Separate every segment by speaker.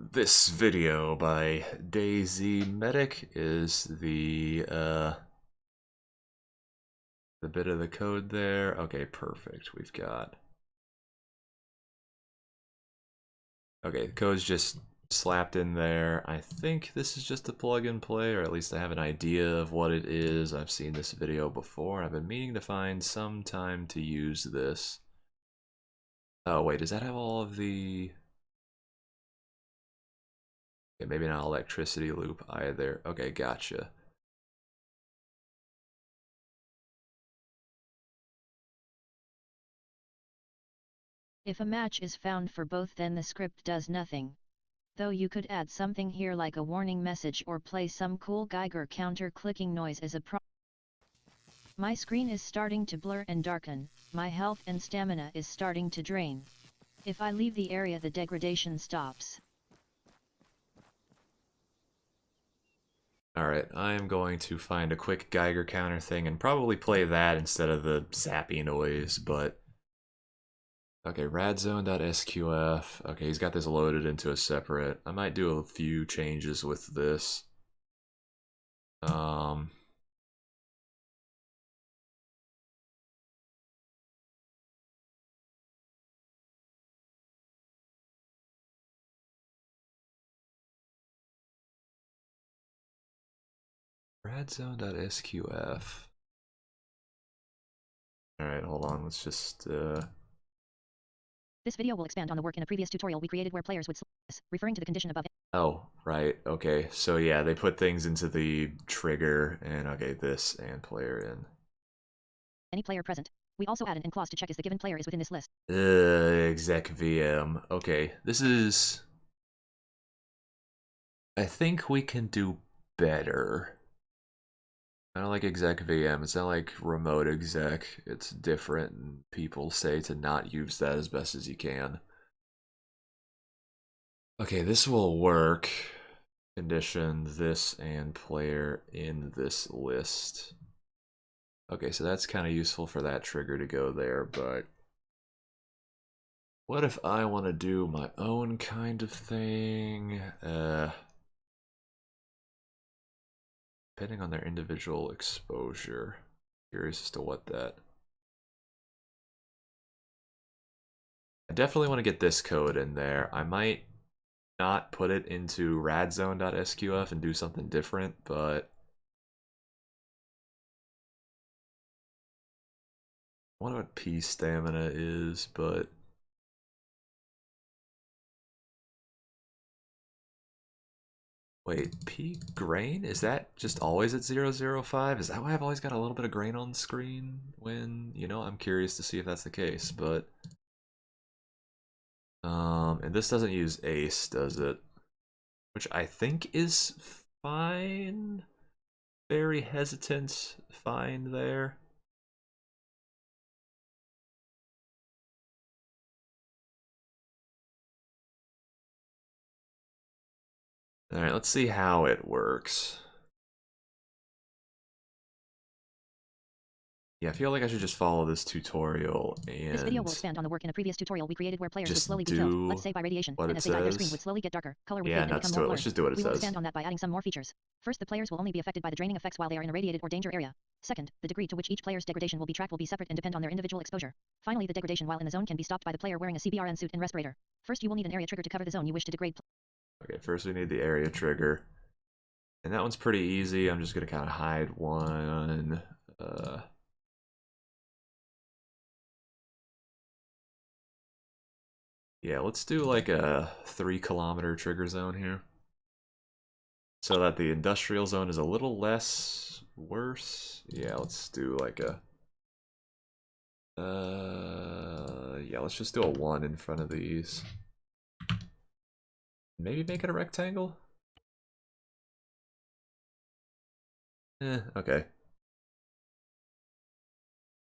Speaker 1: This video by Daisy Medic is the bit of the code there. Okay, perfect. We've got the code's just slapped in there. I think this is just a plug and play, or at least I have an idea of what it is. I've seen this video before. I've been meaning to find some time to use this. Oh wait, does that have all of the? Okay, maybe not electricity loop either. Okay, gotcha.
Speaker 2: If a match is found for both, then the script does nothing. Though you could add something here like a warning message or play some cool Geiger counter clicking noise as a prompt. My screen is starting to blur and darken, my health and stamina is starting to drain. If I leave the area, the degradation stops.
Speaker 1: Alright, I am going to find a quick Geiger counter thing and probably play that instead of the zappy noise, but... Okay, radzone.sqf. Okay, he's got this loaded into a separate. I might do a few changes with this. Radzone.sqf. Alright, hold on, let's just,
Speaker 2: This video will expand on the work in a previous tutorial we created where players would select, referring to the condition above.
Speaker 1: Oh, right, okay. So yeah, they put things into the trigger, and okay, this and player in.
Speaker 2: Any player present. We also add an end clause to check if the given player is within this list.
Speaker 1: Exec VM. Okay, this is... I think we can do better. I don't like exec VM. It's not like remote exec. It's different, and people say to not use that as best as you can. Okay, this will work. Condition this and player in this list. Okay, so that's kind of useful for that trigger to go there, but what if I want to do my own kind of thing? Depending on their individual exposure. Curious as to what that... I definitely want to get this code in there. I might not put it into radzone.sqf and do something different, but I wonder what P stamina is, but wait, P grain? Is that just always at 005? Is that why I've always got a little bit of grain on the screen when, you know, I'm curious to see if that's the case, but and this doesn't use ace, does it? Which I think is fine. Very hesitant, fine there. Alright, let's see how it works. Yeah, I feel like I should just follow this tutorial and
Speaker 2: This video will expand on the work in a previous tutorial we created where players would
Speaker 1: just
Speaker 2: slowly be killed,
Speaker 1: do
Speaker 2: let's say by radiation,
Speaker 1: what
Speaker 2: and
Speaker 1: it
Speaker 2: as they died their screen
Speaker 1: says.
Speaker 2: would slowly get darker, color would
Speaker 1: Yeah,
Speaker 2: fade and
Speaker 1: nuts
Speaker 2: become
Speaker 1: to
Speaker 2: more
Speaker 1: it.
Speaker 2: blurred.
Speaker 1: Let's just do what it
Speaker 2: We will
Speaker 1: says.
Speaker 2: expand on that by adding some more features. First, the players will only be affected by the draining effects while they are in a radiated or danger area. Second, the degree to which each player's degradation will be tracked will be separate and depend on their individual exposure. Finally, the degradation while in the zone can be stopped by the player wearing a CBRN suit and respirator. First, you will need an area trigger to cover the zone you wish to degrade.
Speaker 1: Okay, first we need the area trigger. And that one's pretty easy. I'm just gonna kind of hide one. Yeah, let's do like a 3 kilometer trigger zone here. So that the industrial zone is a little less worse. Yeah, let's do like a... yeah, let's just do a 1 in front of these. Maybe make it a rectangle? Okay.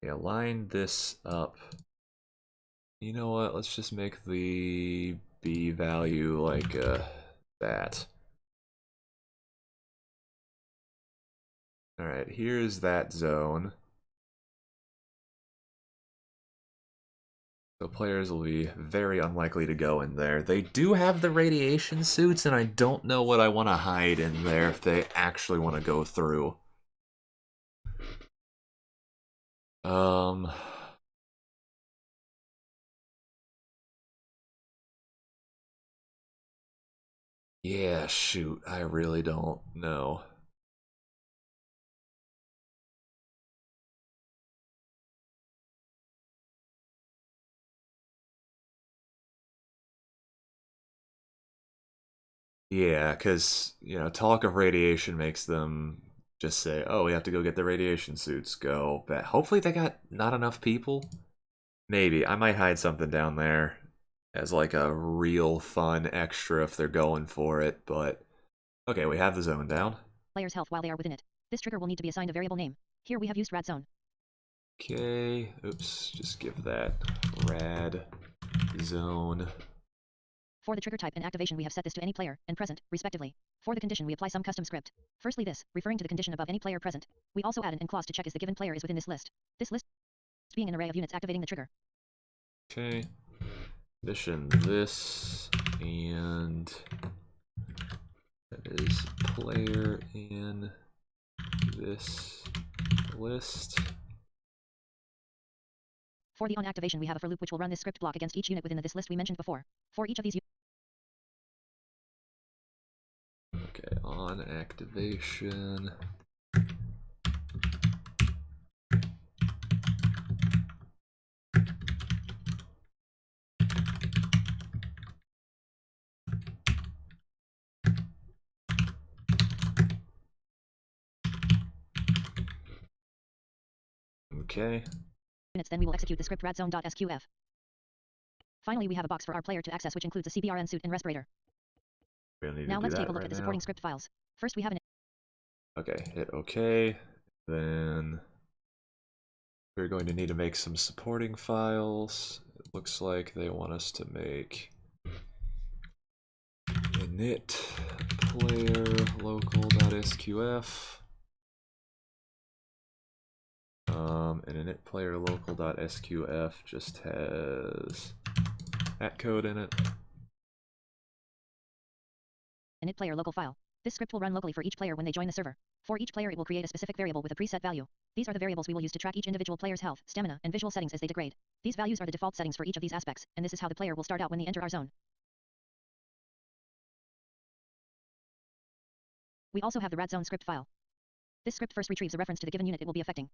Speaker 1: Yeah, line this up. You know what, let's just make the B value like that. Alright, here's that zone. So players will be very unlikely to go in there. They do have the radiation suits, and I don't know what I want to hide in there if they actually want to go through. Yeah, shoot, I really don't know. Yeah, because, talk of radiation makes them just say, oh, we have to go get the radiation suits. Go. But hopefully they got not enough people. Maybe. I might hide something down there as like a real fun extra if they're going for it. But, okay, we have the zone down.
Speaker 2: Player's health while they are within it. This trigger will need to be assigned a variable name. Here we have used rad zone.
Speaker 1: Okay, oops, just give that rad zone.
Speaker 2: For the trigger type and activation we have set this to any player, and present, respectively. For the condition we apply some custom script. Firstly this, referring to the condition above any player present. We also add an and clause to check if the given player is within this list. This list being an array of units activating the trigger.
Speaker 1: Okay, condition this, and that is player in this list.
Speaker 2: For the on activation we have a for loop which will run this script block against each unit within this list we mentioned before. For each of these
Speaker 1: Okay, on activation. Okay.
Speaker 2: units then we will execute the script radzone.sqf. Finally we have a box for our player to access which includes a CBRN suit and respirator. Now let's take a look at the supporting script files. First we have an
Speaker 1: Okay, hit OK. Then we're going to need to make some supporting files. It looks like they want us to make init player local.sqf. And init player local.sqf just has that code in it.
Speaker 2: init player local file. This script will run locally for each player when they join the server. For each player it will create a specific variable with a preset value. These are the variables we will use to track each individual player's health, stamina, and visual settings as they degrade. These values are the default settings for each of these aspects, and this is how the player will start out when they enter our zone. We also have the radzone script file. This script first retrieves a reference to the given unit it will be affecting.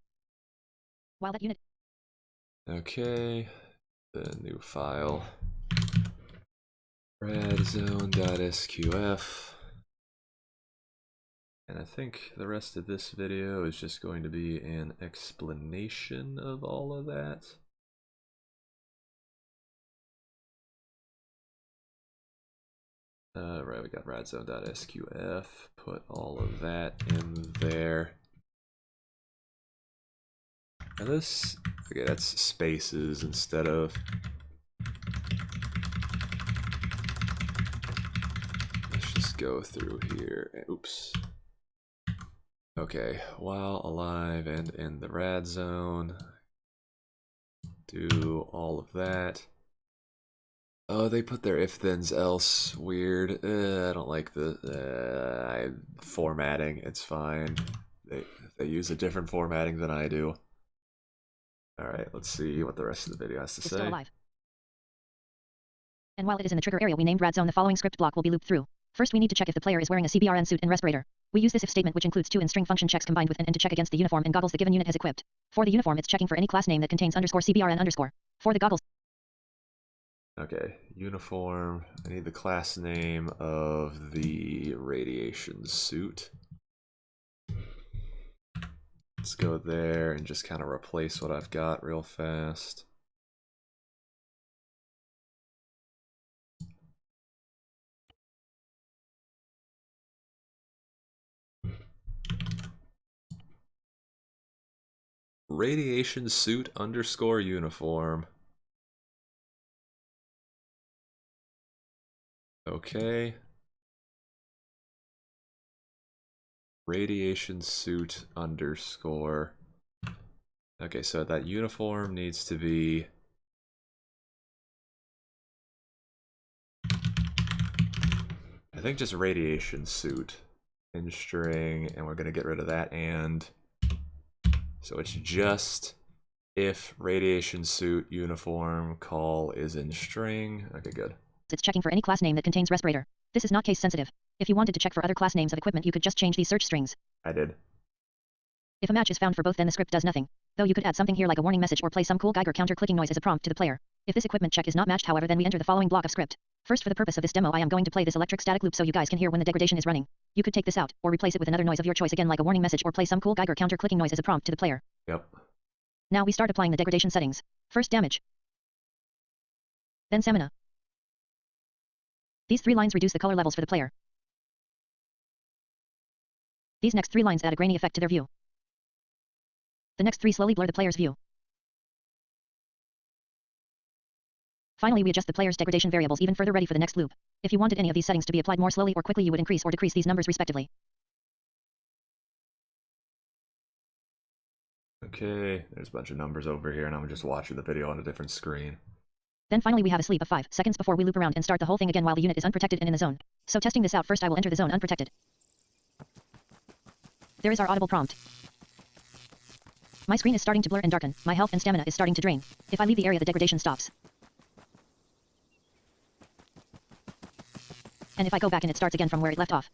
Speaker 2: While that unit...
Speaker 1: Okay, the new file. Radzone.sqf. And I think the rest of this video is just going to be an explanation of all of that. Right, we got radzone.sqf, put all of that in there. And this, okay, that's spaces instead of... Let's just go through here. Oops. Okay, while alive and in the rad zone, do all of that. Oh, they put their if-thens else. Weird. I don't like the formatting. It's fine. They use a different formatting than I do. Alright, let's see what the rest of the video has to say.
Speaker 2: Still alive. And while it is in the trigger area we named radzone, the following script block will be looped through. First we need to check if the player is wearing a CBRN suit and respirator. We use this if statement which includes two in-string function checks combined with and to check against the uniform and goggles the given unit has equipped. For the uniform it's checking for any class name that contains _CBRN_. For the goggles...
Speaker 1: Okay, uniform. I need the class name of the radiation suit. Let's go there and just kind of replace what I've got real fast. Radiation suit underscore uniform. Okay. Radiation suit underscore. Okay, so that uniform needs to be I think just radiation suit in string, and we're gonna get rid of that and. So it's just if radiation suit uniform call is in string. Okay, good.
Speaker 2: It's checking for any class name that contains respirator. This is not case sensitive. If you wanted to check for other class names of equipment, you could just change these search strings.
Speaker 1: I did.
Speaker 2: If a match is found for both, then the script does nothing. Though you could add something here like a warning message or play some cool Geiger counter clicking noise as a prompt to the player. If this equipment check is not matched, however, then we enter the following block of script. First, for the purpose of this demo, I am going to play this electric static loop so you guys can hear when the degradation is running. You could take this out, or replace it with another noise of your choice, again like a warning message or play some cool Geiger counter clicking noise as a prompt to the player.
Speaker 1: Yep.
Speaker 2: Now we start applying the degradation settings. First damage. Then stamina. These 3 lines reduce the color levels for the player. These next 3 lines add a grainy effect to their view. The next 3 slowly blur the player's view. Finally, we adjust the player's degradation variables even further, ready for the next loop. If you wanted any of these settings to be applied more slowly or quickly, you would increase or decrease these numbers respectively.
Speaker 1: Okay, there's a bunch of numbers over here, and I'm just watching the video on a different screen.
Speaker 2: Then finally we have a sleep of 5 seconds before we loop around and start the whole thing again while the unit is unprotected and in the zone. So testing this out, first I will enter the zone unprotected. There is our audible prompt. My screen is starting to blur and darken. My health and stamina is starting to drain. If I leave the area, the degradation stops. And if I go back in, it starts again from where it left off.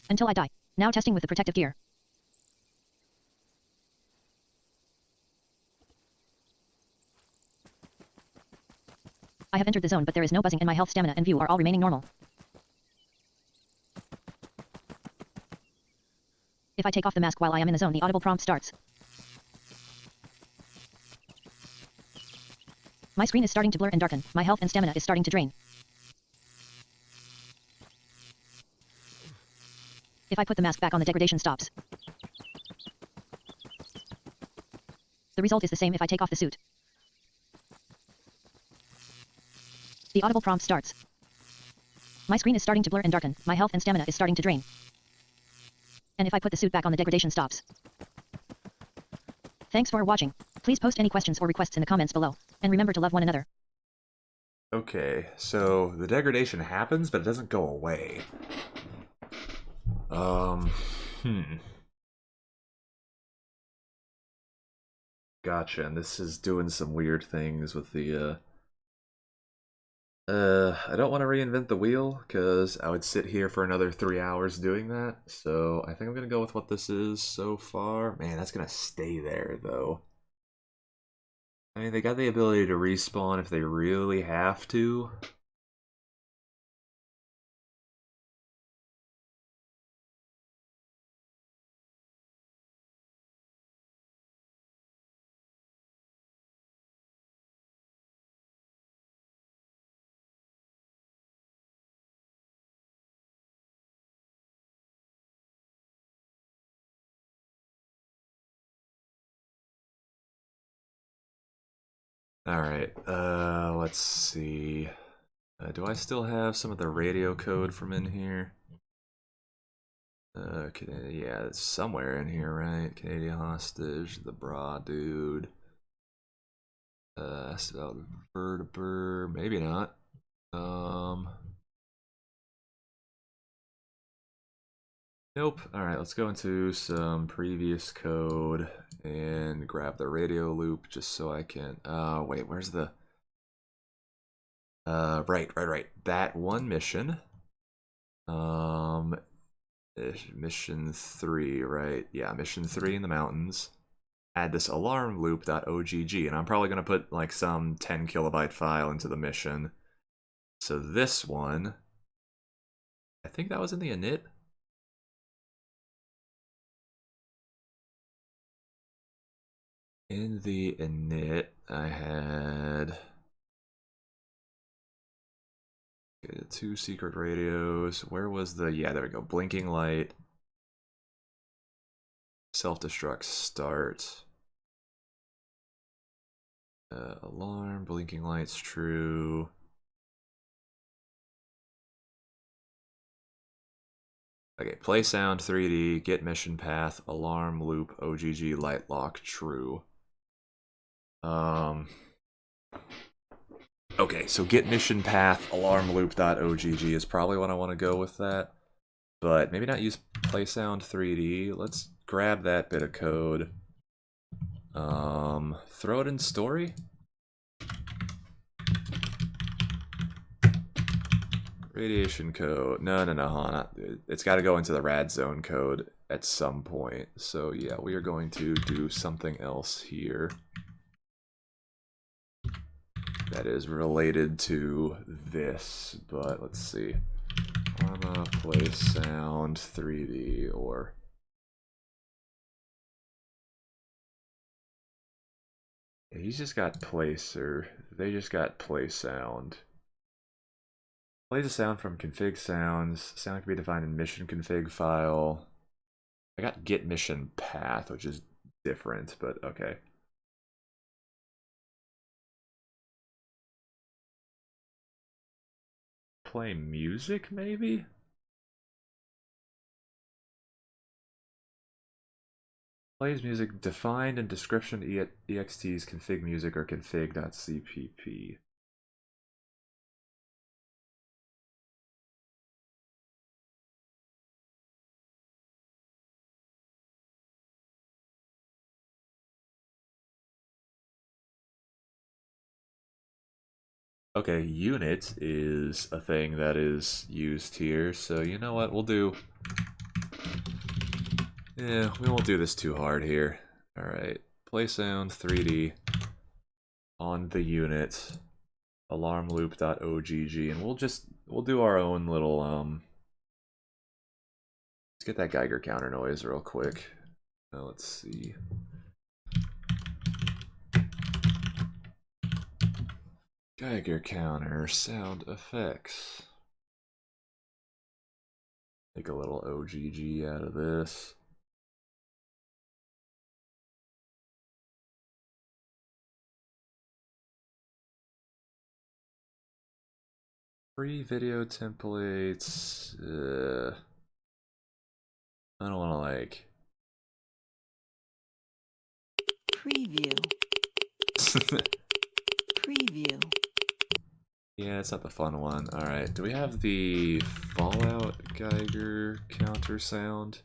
Speaker 2: Until I die. Now testing with the protective gear. I have entered the zone, but there is no buzzing and my health, stamina, and view are all remaining normal. If I take off the mask while I am in the zone, the audible prompt starts. My screen is starting to blur and darken. My health and stamina is starting to drain. If I put the mask back on, the degradation stops. The result is the same if I take off the suit. The audible prompt starts. My screen is starting to blur and darken. My health and stamina is starting to drain. And if I put the suit back on, the degradation stops. Thanks for watching. Please post any questions or requests in the comments below. And remember to love one another.
Speaker 1: Okay, so the degradation happens, but it doesn't go away. Gotcha, and this is doing some weird things with the, I don't want to reinvent the wheel, because I would sit here for another 3 hours doing that, so I think I'm gonna go with what this is so far. Man, that's gonna stay there, though. I mean, they got the ability to respawn if they really have to. Alright, let's see. Do I still have some of the radio code from in here? Yeah, it's somewhere in here, right? Canadian hostage, the bra dude. Asked about bird to bird, maybe not. Nope. Alright, let's go into some previous code and grab the radio loop just so I can wait, where's the right. That one mission. Mission 3, right? Yeah, mission 3 in the mountains. Add this alarm loop.ogg, and I'm probably gonna put like some 10 kilobyte file into the mission. So this one, I think that was in the init. In the init, I had 2 secret radios. Where was the, yeah, there we go, blinking light, self-destruct start, alarm, blinking lights true. Okay, play sound 3D, get mission path, alarm loop, OGG light lock true. Okay, so get mission path alarmloop.ogg is probably what I want to go with that. But maybe not use playsound 3D. Let's grab that bit of code. Throw it in story. Radiation code. No, Hana. It's got to go into the rad zone code at some point. So yeah, we are going to do something else here that is related to this. But let's see. Arma play sound 3D or he's just got placer. They just got play sound. Plays a sound from config sounds. Sound can be defined in mission config file. I got get mission path, which is different, but okay. Play music, maybe? Plays music defined in description ext's config music or config.cpp. Okay, unit is a thing that is used here, so you know what, we'll do... Yeah, we won't do this too hard here. Alright, play sound 3D on the unit, alarmloop.ogg, and we'll do our own little, let's get that Geiger counter noise real quick. Now let's see. Geiger counter, sound effects. Make a little OGG out of this. Free video templates. I don't want to like.
Speaker 3: Preview. Preview.
Speaker 1: Yeah, it's not the fun one. Alright, do we have the Fallout Geiger counter sound?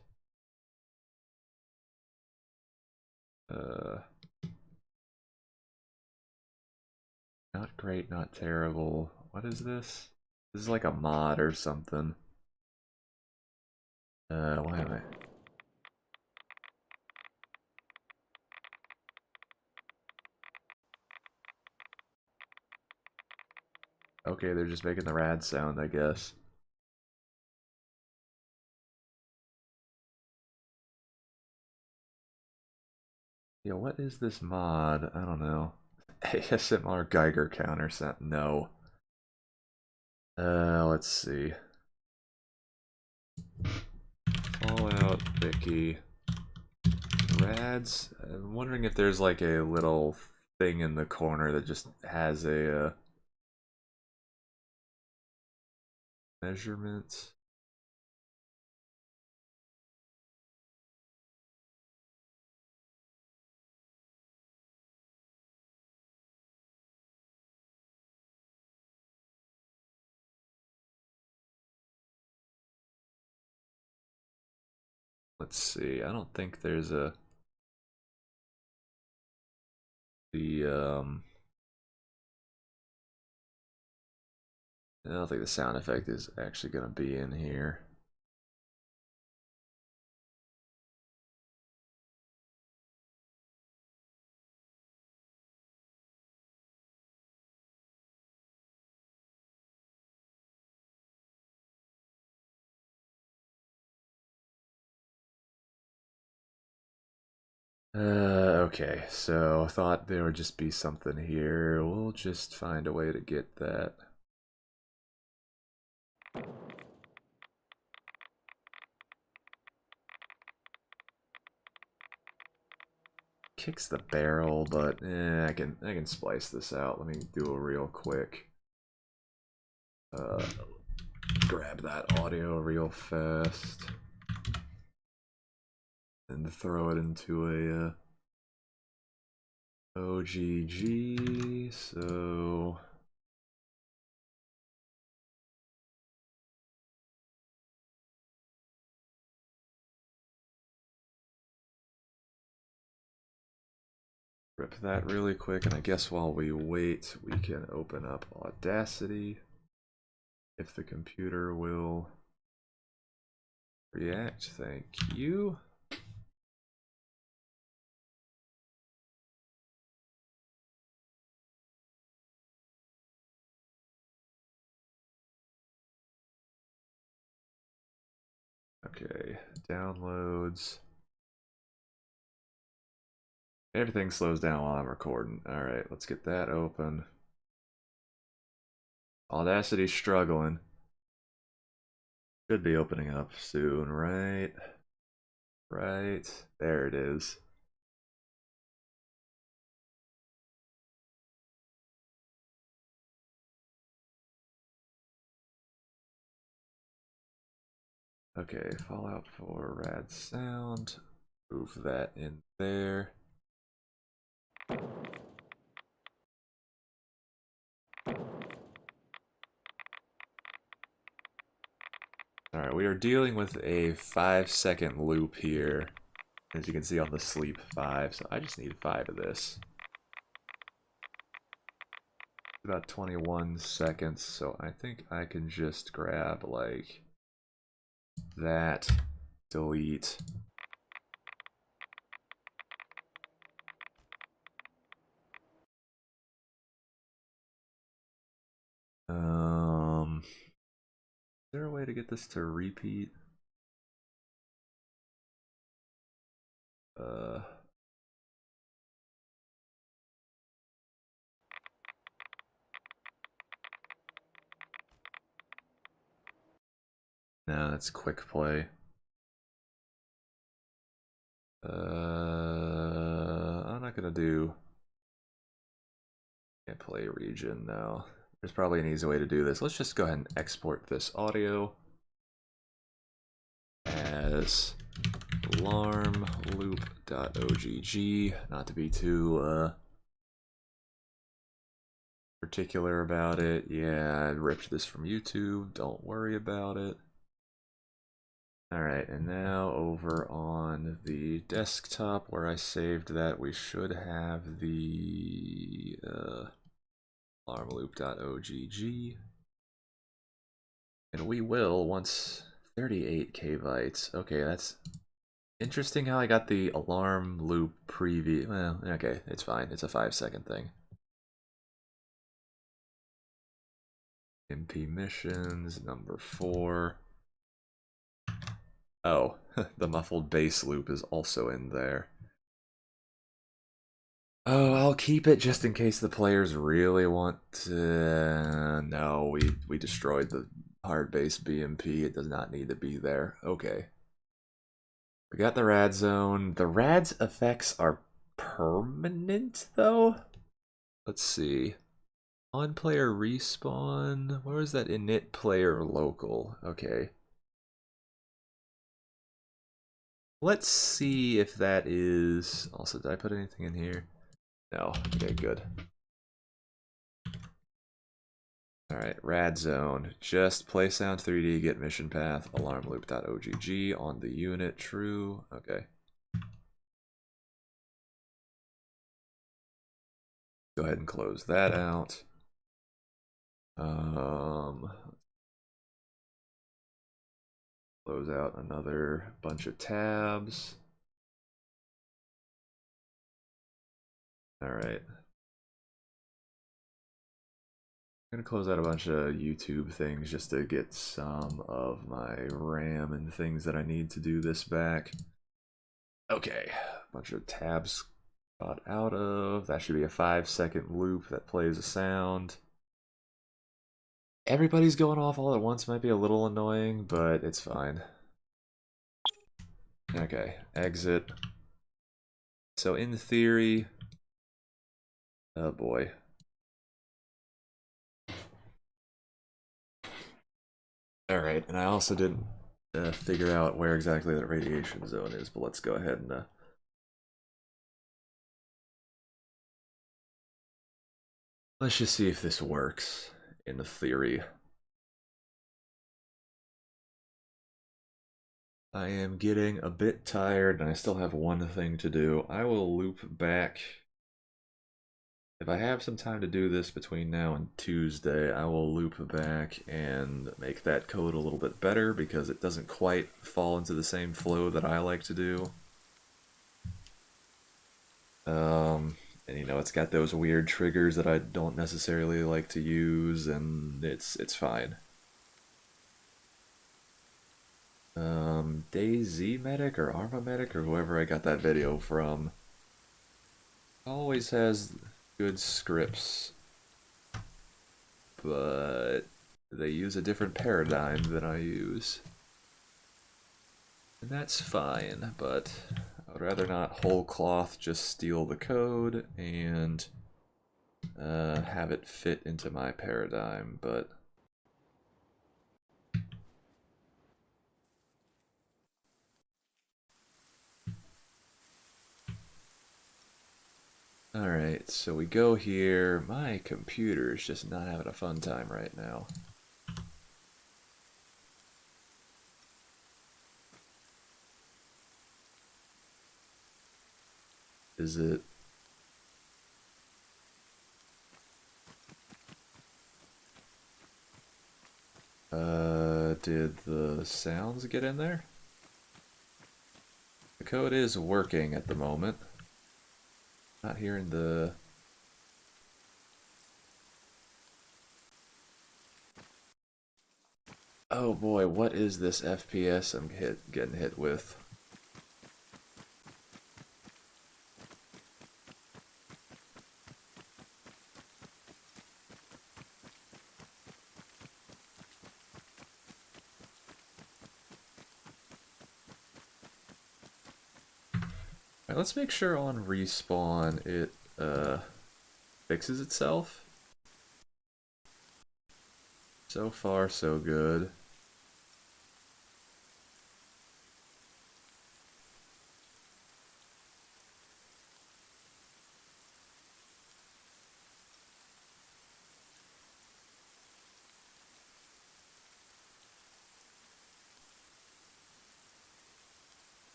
Speaker 1: Not great, not terrible. What is this? This is like a mod or something. Why am I? Okay, they're just making the rad sound, I guess. Yeah, what is this mod? I don't know. ASMR Geiger counter sound. No. Let's see. Fallout Wiki. Rads. I'm wondering if there's like a little thing in the corner that just has a measurement. Let's see. I don't think there's a I don't think the sound effect is actually gonna be in here. Okay, so I thought there would just be something here. We'll just find a way to get that. Kicks the barrel, but I can splice this out. Let me do a real quick. Grab that audio real fast and throw it into OGG, so rip that really quick, and I guess while we wait, we can open up Audacity if the computer will react. Thank you. Okay, downloads. Everything slows down while I'm recording. Alright, let's get that open. Audacity's struggling. Should be opening up soon, right? Right. There it is. Okay, Fallout 4 rad sound. Move that in there. Alright, we are dealing with a 5-second loop here, as you can see on the sleep 5, so I just need 5 of this. About 21 seconds, so I think I can just grab like that, delete. Is there a way to get this to repeat? No, that's quick play. I'm not gonna do can't play region now. There's probably an easy way to do this. Let's just go ahead and export this audio as alarmloop.ogg. Not to be too particular about it. Yeah, I ripped this from YouTube. Don't worry about it. Alright, and now over on the desktop where I saved that, we should have the alarmloop.ogg. And we will, once 38 kbytes. Okay, that's interesting how I got the alarm loop preview. Well, okay, it's fine. It's a 5-second thing. MP missions, number 4. Oh, the muffled bass loop is also in there. Oh, I'll keep it just in case the players really want to... No, we destroyed the hard bass BMP. It does not need to be there. Okay. We got the rad zone. The rad's effects are permanent, though? Let's see. On player respawn. Where was that init player local? Okay. Let's see if that is... Also, did I put anything in here? No. Okay, good. Alright, rad zone. Just play sound 3D, get mission path, alarmloop.ogg on the unit, true. Okay. Go ahead and close that out. Close out another bunch of tabs. Alright. I'm gonna close out a bunch of YouTube things just to get some of my RAM and things that I need to do this back. Okay, a bunch of tabs got out of. That should be a 5-second loop that plays a sound. Everybody's going off all at once might be a little annoying, but it's fine. Okay, exit. So in theory... Oh boy. Alright, and I also didn't figure out where exactly that radiation zone is, but let's go ahead and Let's just see if this works in theory. I am getting a bit tired and I still have one thing to do. I will loop back. If I have some time to do this between now and Tuesday, I will loop back and make that code a little bit better because it doesn't quite fall into the same flow that I like to do. And you know, it's got those weird triggers that I don't necessarily like to use, and it's fine. DayZ Medic or Arma Medic or whoever I got that video from always has good scripts, but they use a different paradigm than I use. And that's fine, but I would rather not whole cloth just steal the code and have it fit into my paradigm, but alright, so we go here. My computer is just not having a fun time right now. Is it? Did the sounds get in there? The code is working at the moment. Not hearing the... Oh boy, what is this FPS I'm getting hit with? Alright, let's make sure on respawn it fixes itself. So far, so good.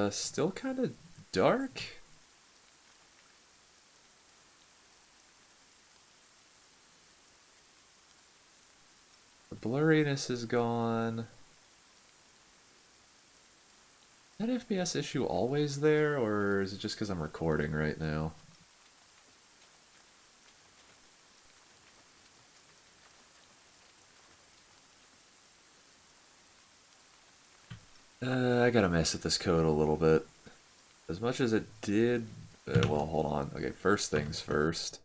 Speaker 1: Still kind of dark. The blurriness is gone. Is that FPS issue always there, or is it just because I'm recording right now? I gotta mess with this code a little bit. As much as it did... well, hold on. Okay, first things first.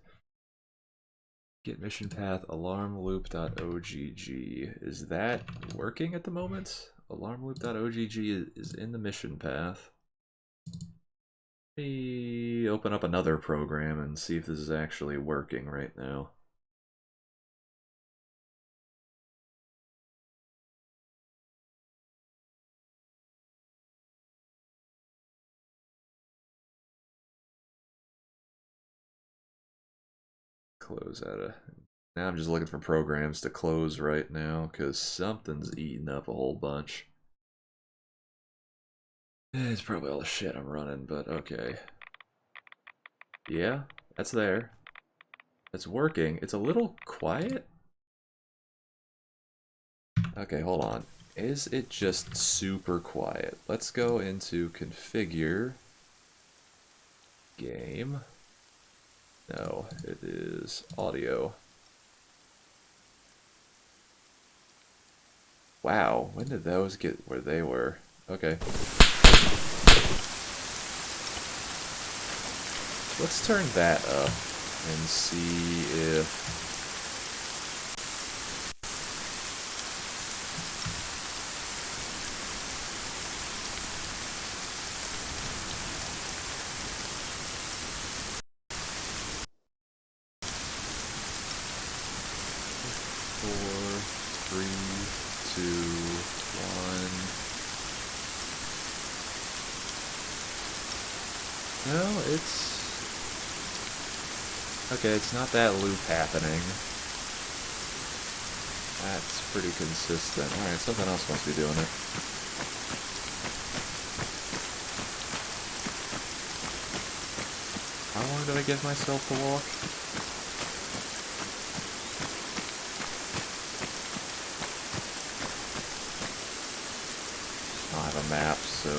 Speaker 1: Get mission path alarmloop.ogg. Is that working at the moment? Alarmloop.ogg is in the mission path. Let me open up another program and see if this is actually working right now. Close out of... Now I'm just looking for programs to close right now because something's eating up a whole bunch. It's probably all the shit I'm running, but okay. Yeah, that's there. It's working. It's a little quiet. Okay, hold on. Is it just super quiet? Let's go into configure game. No, it is audio. Wow, when did those get where they were? Okay. Let's turn that up and see if... Okay, it's not that loop happening. That's pretty consistent. Alright, something else must be doing it. How long did I give myself to walk? I don't have a map, so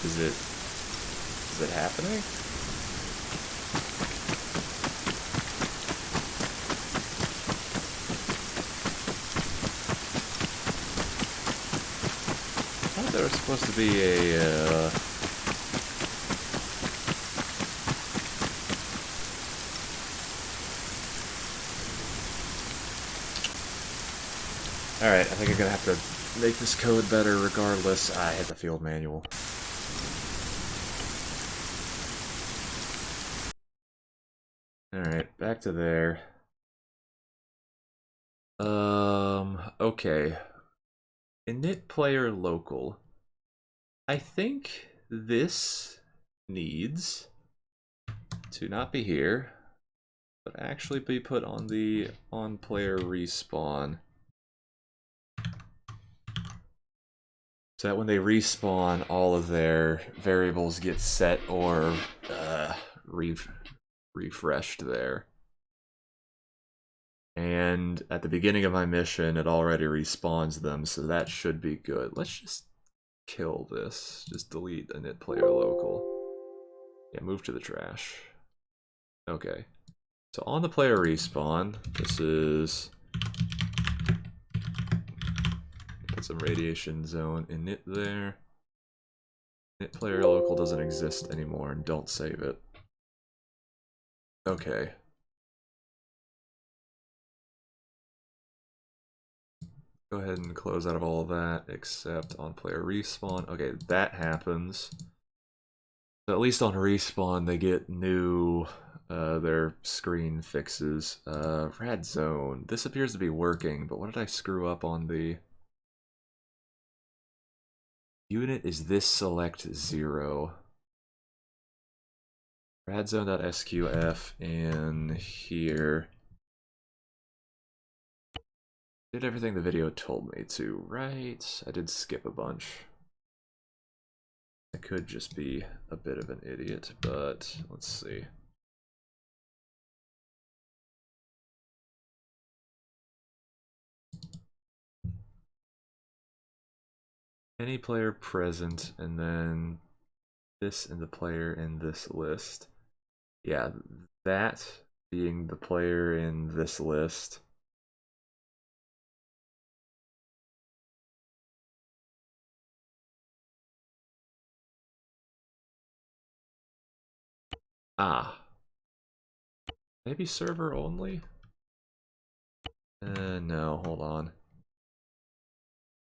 Speaker 1: is it happening? I thought there was supposed to be a Alright, I think I'm gonna have to make this code better regardless. I hit the field manual. Alright, back to there. Okay. Init player local. I think this needs to not be here, but actually be put on the on player respawn. So that when they respawn, all of their variables get set or refreshed there. And at the beginning of my mission, it already respawns them, so that should be good. Let's just kill this. Just delete init player local. Yeah, move to the trash. Okay. So on the player respawn, this is... Put some radiation zone init there. Init player local doesn't exist anymore, and don't save it. Okay. Go ahead and close out of all of that, except on player respawn. Okay, that happens. So at least on respawn, they get new, their screen fixes. Rad zone. This appears to be working, but what did I screw up on the... Unit is this select 0. Radzone.sqf in here. Did everything the video told me to, right? I did skip a bunch. I could just be a bit of an idiot, but let's see. Any player present, and then this and the player in this list. Yeah, that being the player in this list. Ah. Maybe server only? No, hold on.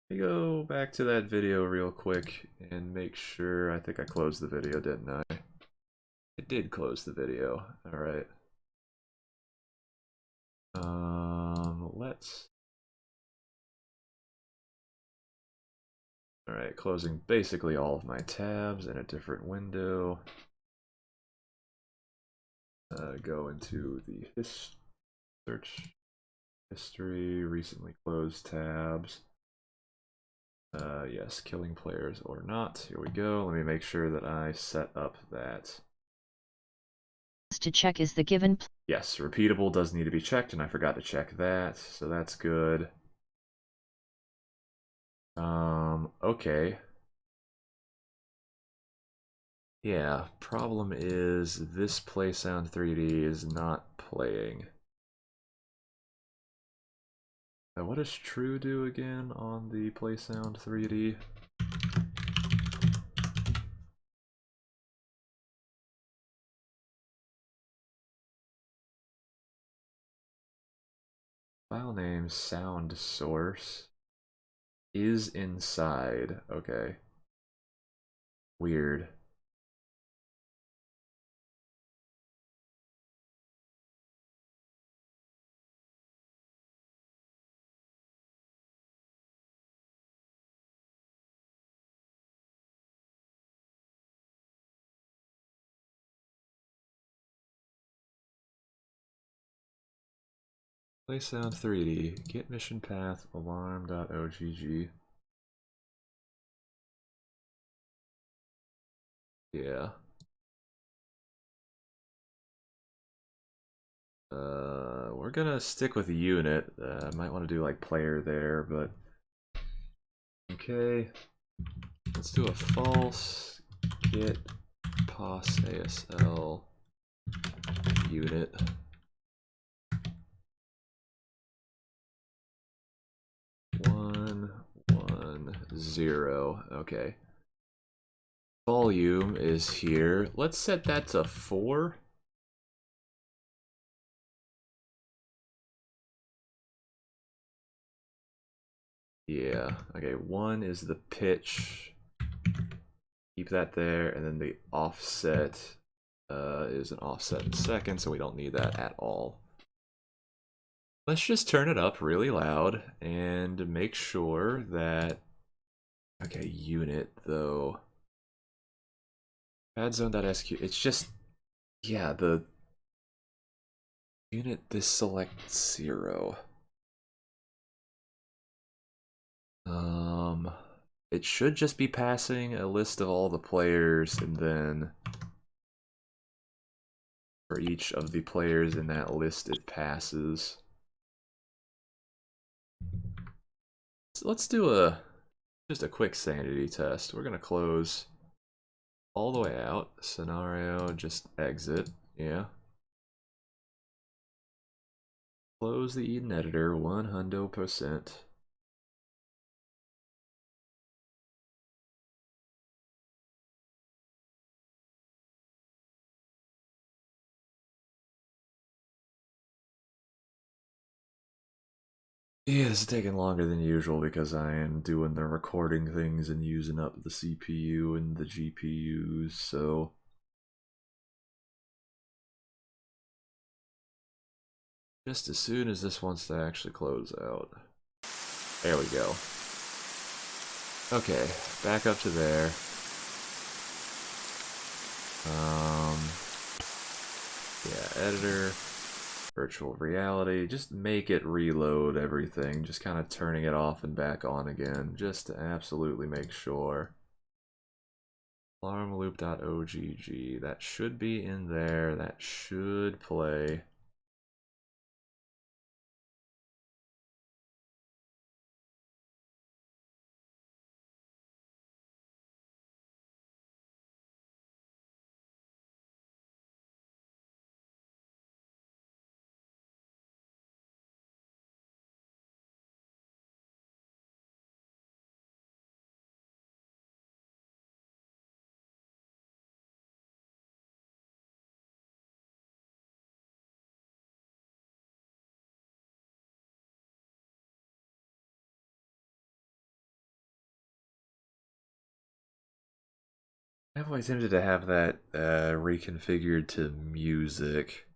Speaker 1: Let me go back to that video real quick and make sure. I think I closed the video, didn't I? I did close the video. Alright. Let's... Alright, closing basically all of my tabs in a different window. Go into the search history, recently closed tabs. Yes, killing players or not. Here we go. Let me make sure that I set up that.
Speaker 2: To check is the given.
Speaker 1: Yes, repeatable does need to be checked, and I forgot to check that, so that's good. Okay. Yeah, problem is this Play Sound 3D is not playing. Now what does True do again on the Play Sound 3D? File name sound source is inside. Okay. Weird. Play Sound 3D. Get mission path alarm.ogg. Yeah. We're gonna stick with the unit. I might want to do like player there, but okay. Let's do a false get pos ASL unit. 1 1 0. Okay. Volume is here. Let's set that to 4. Yeah. Okay, 1 is the pitch. Keep that there, and then the offset is an offset in seconds, so we don't need that at all. Let's just turn it up really loud and make sure that... Okay, unit, though. Add.zone.sq, it's just... Yeah, the... Unit, this select 0. It should just be passing a list of all the players, and then... For each of the players in that list, it passes. So let's do just a quick sanity test. We're gonna close all the way out. Scenario, just exit. Yeah. Close the Eden editor 100%. Yeah, this is taking longer than usual because I am doing the recording things and using up the CPU and the GPUs, so... Just as soon as this wants to actually close out. There we go. Okay, back up to there. Yeah, editor, virtual reality, just make it reload everything, just kind of turning it off and back on again, just to absolutely make sure. Alarmloop.ogg, that should be in there, that should play. I'm always tempted to have that reconfigured to music.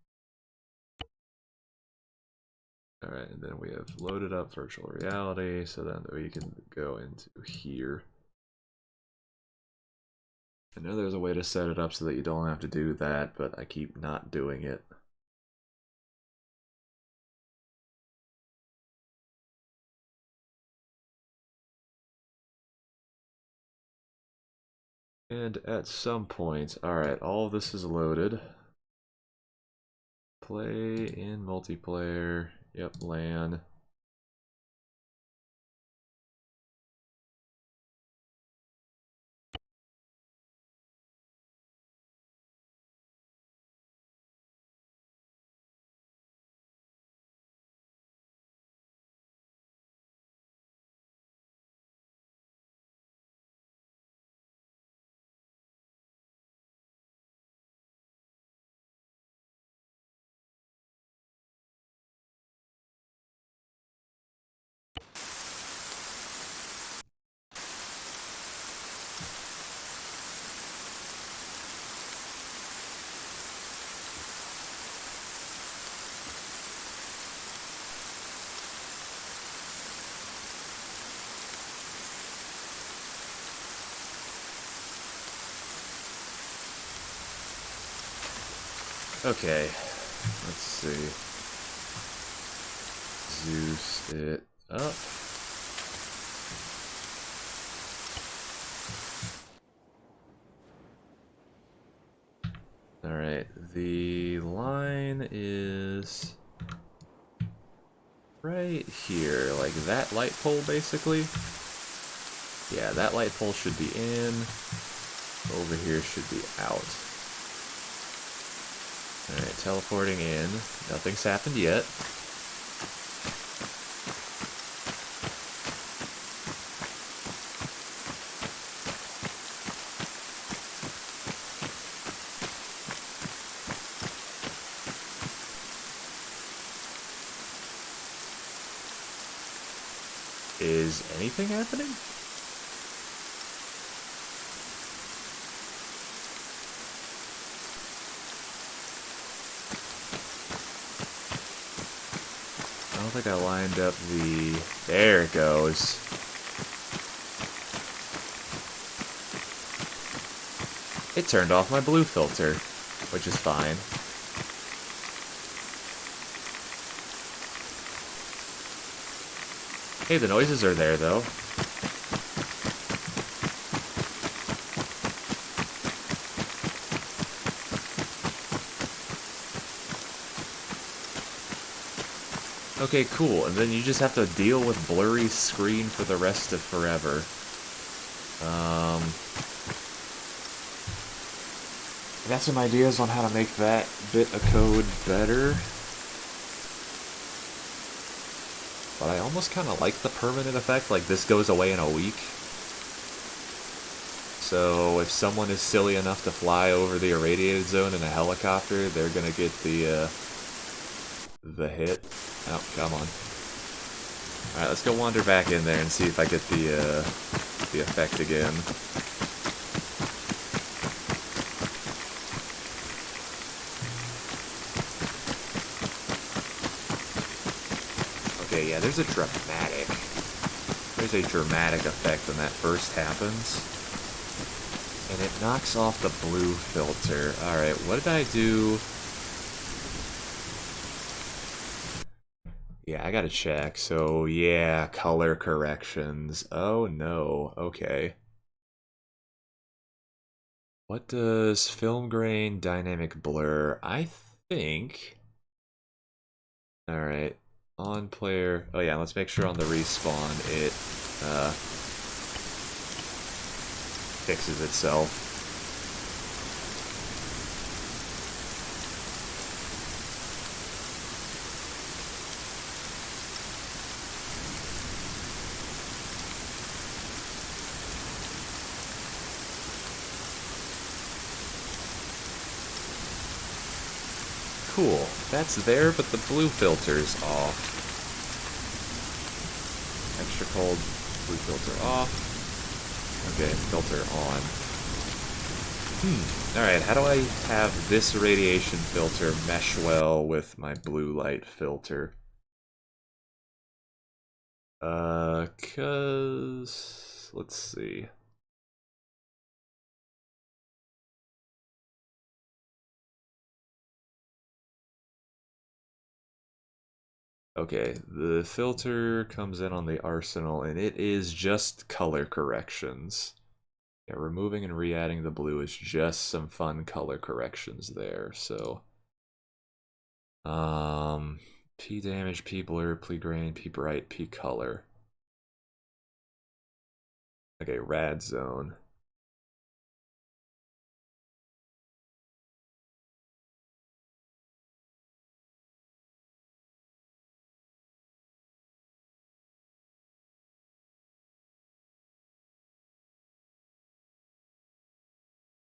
Speaker 1: Alright, and then we have loaded up virtual reality, so then we can go into here. I know there's a way to set it up so that you don't have to do that, but I keep not doing it. And at some point, alright, all of this is loaded. Play in multiplayer, yep, LAN. Okay, let's see. Zeus it up. Alright, the line is right here, like that light pole basically. Yeah, that light pole should be in. Over here should be out. Alright, teleporting in. Nothing's happened yet. Is anything happening? I don't think I lined up the... There it goes. It turned off my blue filter, which is fine. Hey, the noises are there, though. Okay, cool. And then you just have to deal with blurry screen for the rest of forever. I got some ideas on how to make that bit of code better. But I almost kind of like the permanent effect, like this goes away in a week. So if someone is silly enough to fly over the irradiated zone in a helicopter, they're gonna get the hit. Oh, come on. Alright, let's go wander back in there and see if I get the effect again. Okay, yeah, there's a dramatic effect when that first happens. And it knocks off the blue filter. Alright, what did I do? Yeah, I gotta check. So, yeah, color corrections. Oh no, okay. What does film grain dynamic blur? I think... Alright, on player... Oh yeah, let's make sure on the respawn it fixes itself. Cool. That's there, but the blue filter's off. Extra cold, blue filter off. Okay, filter on. Alright, how do I have this radiation filter mesh well with my blue light filter? Let's see. Okay, the filter comes in on the arsenal, and it is just color corrections. Yeah, removing and re-adding the blue is just some fun color corrections there, so... P damage, P blur, P grain, P bright, P color. Okay, rad zone.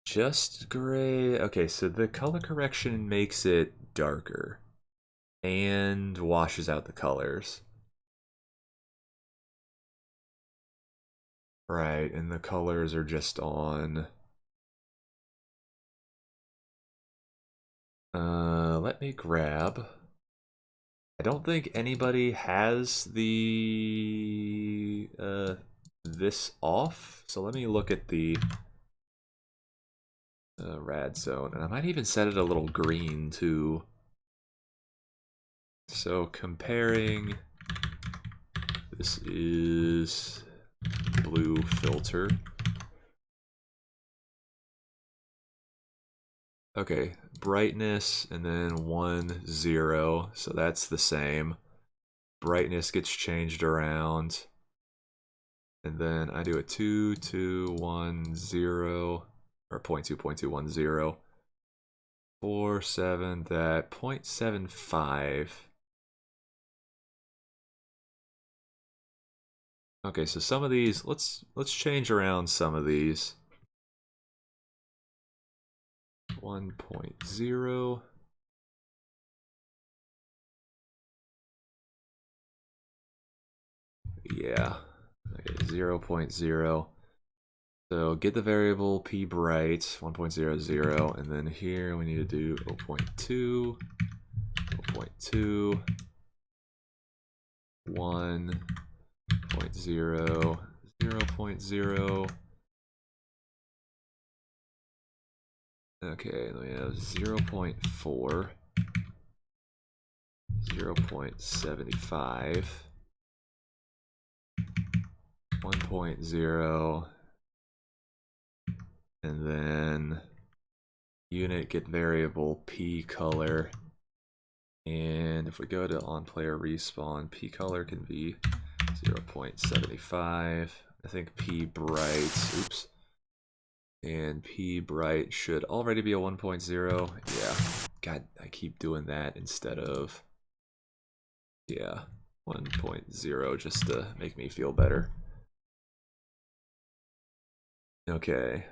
Speaker 1: Just gray. Okay, so the color correction makes it darker and washes out the colors. Right, and the colors are just on. Let me grab. I don't think anybody has the this off, so let me look at the rad zone. And I might even set it a little green too. So comparing, this is blue filter. Okay, brightness and then 1, 0, so that's the same. Brightness gets changed around. And then I do a 2, 2, 1, 0, or 0.2, 0.2, 1, 0. 4, 7, that 0.75. Okay, so some of these, let's change around some of these. 1.0. Yeah. Okay, 0.0. So get the variable p bright, 1.00, and then here we need to do 0.2, 0.2, 1, 0.0, 0.0. Okay, then we have 0.4, 0.75, 1.0, and then unit get variable p color. And if we go to on player respawn, p color can be 0.75. I think p bright, oops. And p bright should already be a 1.0. Yeah, God, I keep doing that instead of, yeah, 1.0 just to make me feel better. Okay,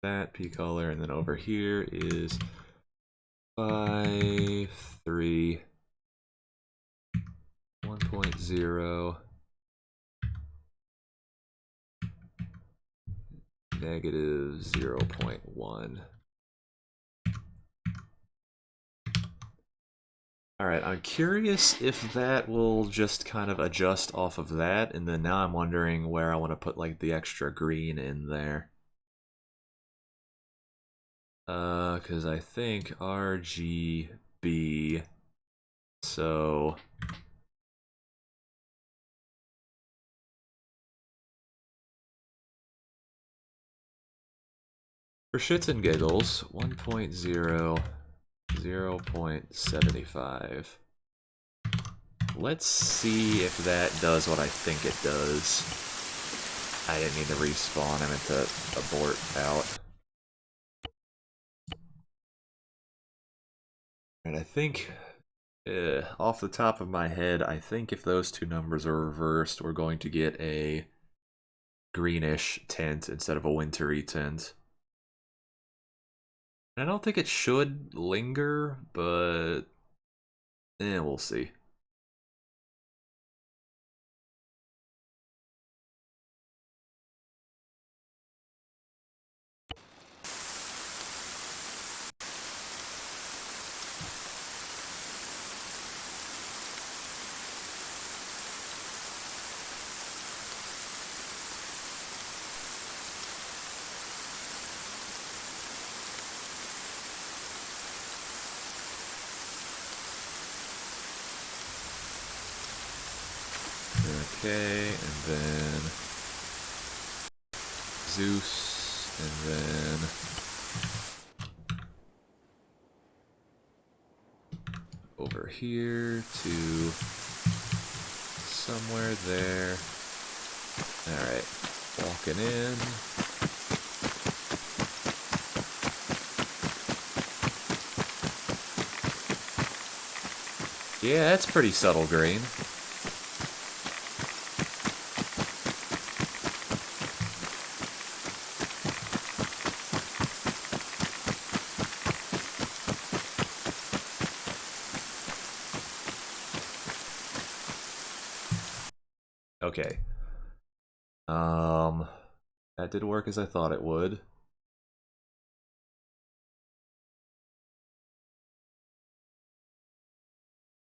Speaker 1: that p color, and then over here is 5, 3, 1.0, negative 0.1. Alright, I'm curious if that will just kind of adjust off of that, and then now I'm wondering where I want to put like the extra green in there. Because I think RGB, so for shits and giggles, 1.0, 0.75. Let's see if that does what I think it does. I didn't mean to respawn, I meant to abort out. And I think, off the top of my head, I think if those two numbers are reversed, we're going to get a greenish tint instead of a wintry tint. I don't think it should linger, but we'll see. Okay, and then Zeus, and then over here to somewhere there. Alright, walking in. Yeah, that's pretty subtle green. Okay. That did work as I thought it would.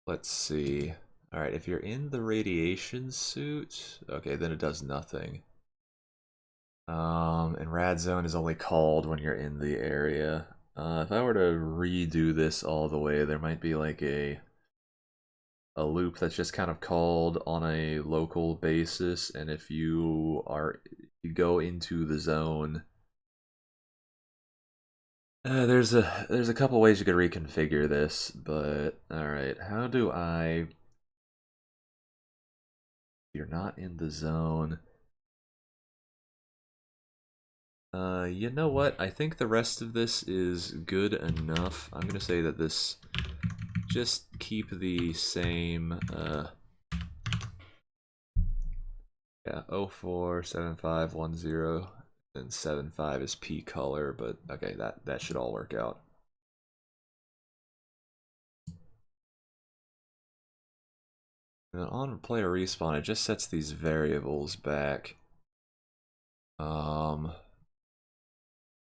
Speaker 1: Let's see. Alright, if you're in the radiation suit, okay, then it does nothing. And Rad Zone is only called when you're in the area. If I were to redo this all the way, there might be like a loop that's just kind of called on a local basis, and if you go into the zone, there's a couple ways you could reconfigure this, but all right, how do I? You're not in the zone. You know what? I think the rest of this is good enough. I'm gonna say that this just keep the same. Yeah, 047510 and 75 is P color, but okay, that should all work out. And on player respawn, it just sets these variables back.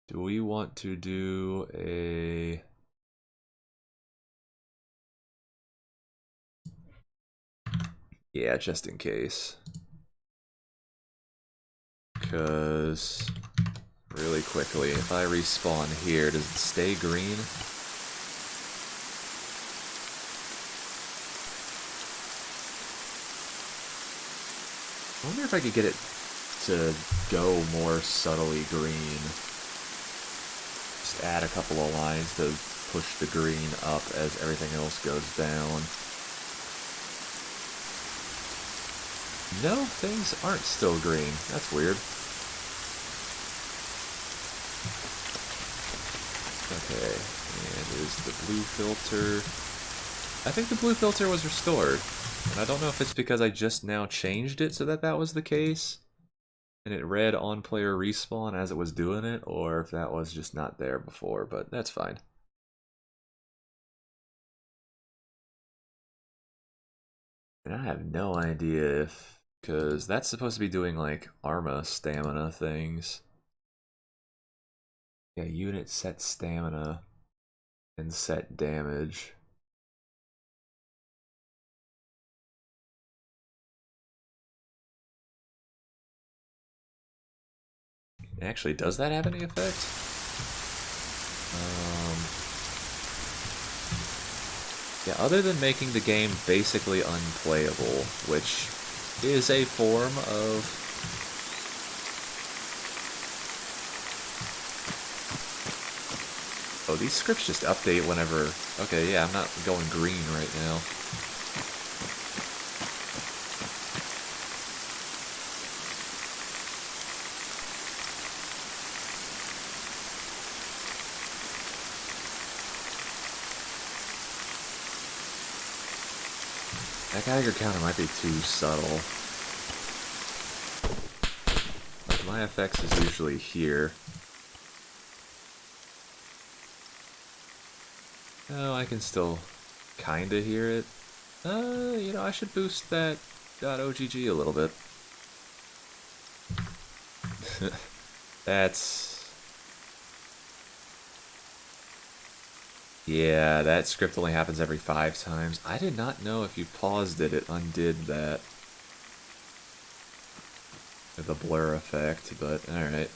Speaker 1: Do we want to do a? Yeah, just in case. Because really quickly, if I respawn here, does it stay green? I wonder if I could get it to go more subtly green. Just add a couple of lines to push the green up as everything else goes down. No, things aren't still green. That's weird. Okay, and is the blue filter... I think the blue filter was restored. And I don't know if it's because I just now changed it so that that was the case, and it read on player respawn as it was doing it, or if that was just not there before, but that's fine. And I have no idea if, because that's supposed to be doing like Arma stamina things. Yeah, unit set stamina and set damage. Actually, does that have any effect? Yeah, other than making the game basically unplayable, which is a form of... Oh, these scripts just update whenever... Okay, yeah, I'm not going green right now. That Geiger counter might be too subtle. Like, my effects is usually here. Oh, I can still kinda hear it. You know, I should boost that .ogg a little bit. That's... Yeah, that script only happens every 5 times. I did not know if you paused it, it undid that. The blur effect, but alright.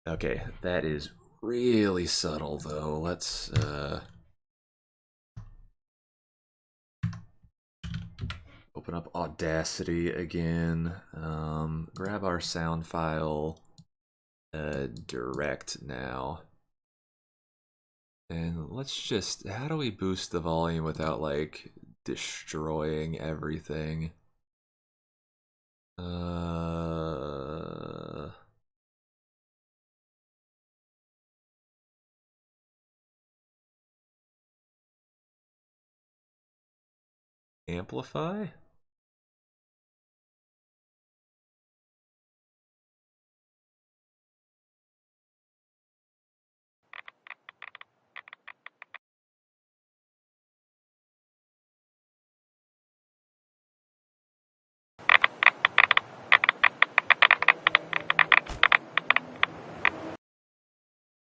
Speaker 1: Okay, that is really subtle though. Let's open up Audacity again. Grab our sound file direct now. And let's just, how do we boost the volume without like destroying everything? Amplify?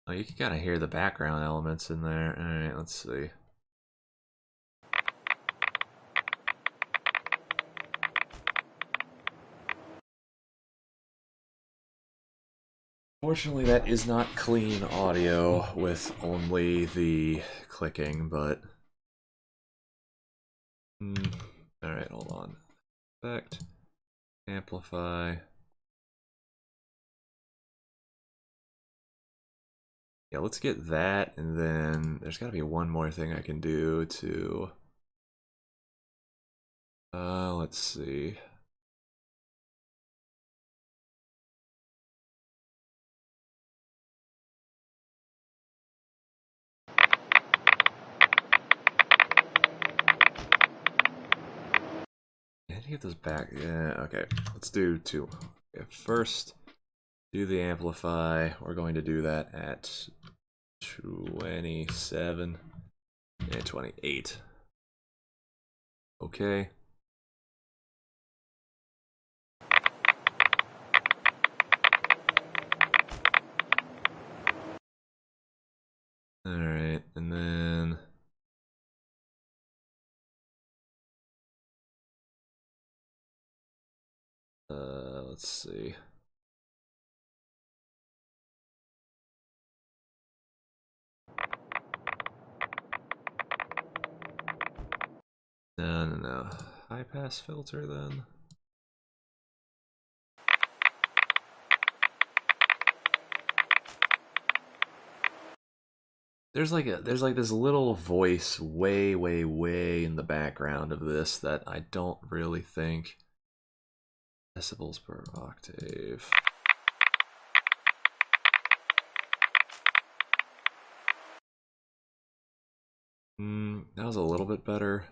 Speaker 1: Oh, you can kind of hear the background elements in there. Alright, let's see. Fortunately, that is not clean audio with only the clicking, but... Alright, hold on. Effect. Amplify. Yeah, let's get that, and then there's gotta be one more thing I can do to... let's see. I need to get those back. Yeah, okay. Let's do two. Okay, first, do the amplify. We're going to do that at 27 and 28. Okay. Alright, and then... let's see. No. High pass filter then. There's like this little voice way in the background of this that I don't really think. Decibels per octave. That was a little bit better.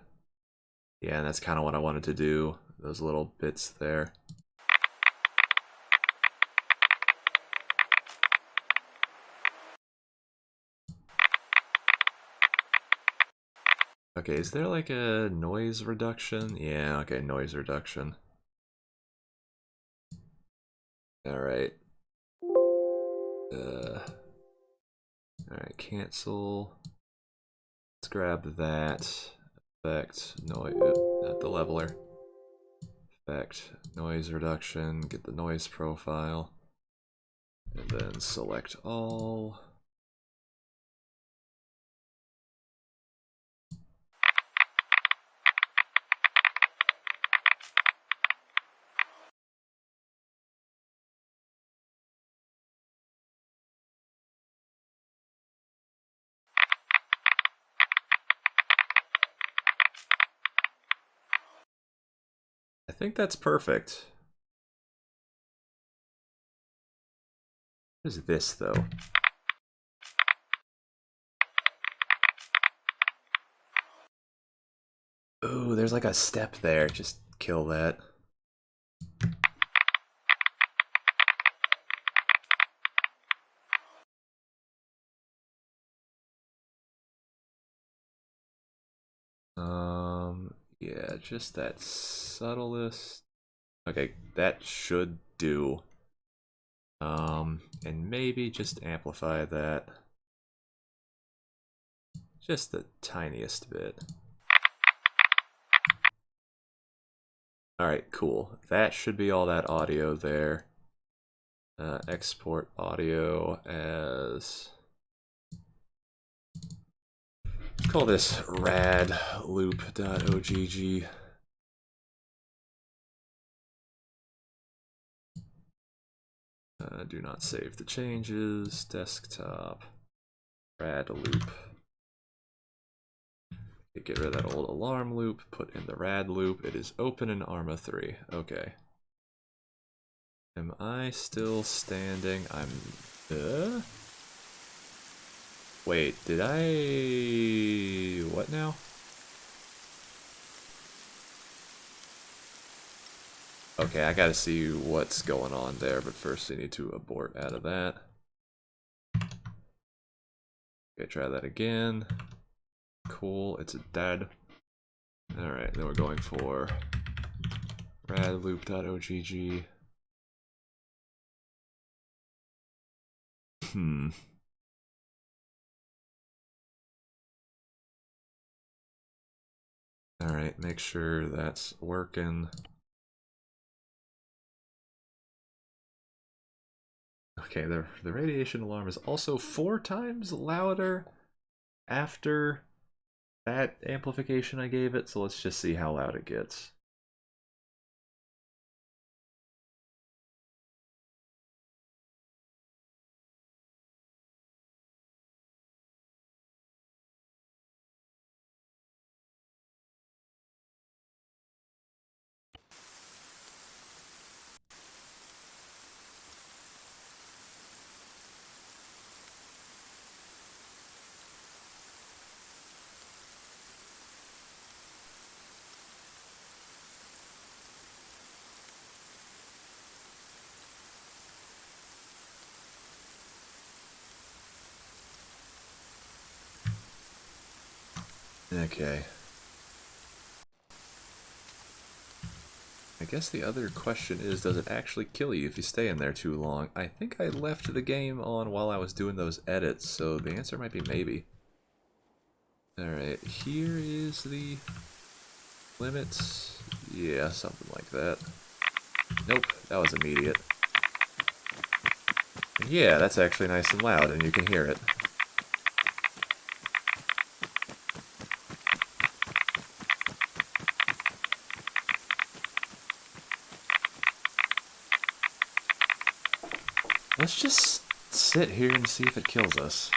Speaker 1: Yeah, and that's kind of what I wanted to do. Those little bits there. Okay, is there like a noise reduction? Yeah, okay, noise reduction. Alright. Alright, cancel. Let's grab that. Effect, noise, not the leveler. Effect, noise reduction, get the noise profile. And then select all. I think that's perfect. What is this, though? Ooh, there's like a step there. Just kill that. Yeah, just that subtlest. Okay, that should do. And maybe just amplify that. Just the tiniest bit. Alright, cool. That should be all that audio there. Export audio as... Let's call this radloop.ogg. Do not save the changes. Desktop. Rad loop. Get rid of that old alarm loop. Put in the rad loop. It is open in Arma 3. Okay. Am I still standing? I'm... Wait, did I... What now? Okay, I gotta see what's going on there, but first I need to abort out of that. Okay, try that again. Cool, it's dead. Alright, then we're going for radloop.ogg. Alright, make sure that's working. Okay, the radiation alarm is also 4 times louder after that amplification I gave it, so let's just see how loud it gets. Okay. I guess the other question is, does it actually kill you if you stay in there too long? I think I left the game on while I was doing those edits, so the answer might be maybe. Alright, here is the limits. Yeah, something like that. Nope, that was immediate. Yeah, that's actually nice and loud, and you can hear it. Let's just sit here and see if it kills us.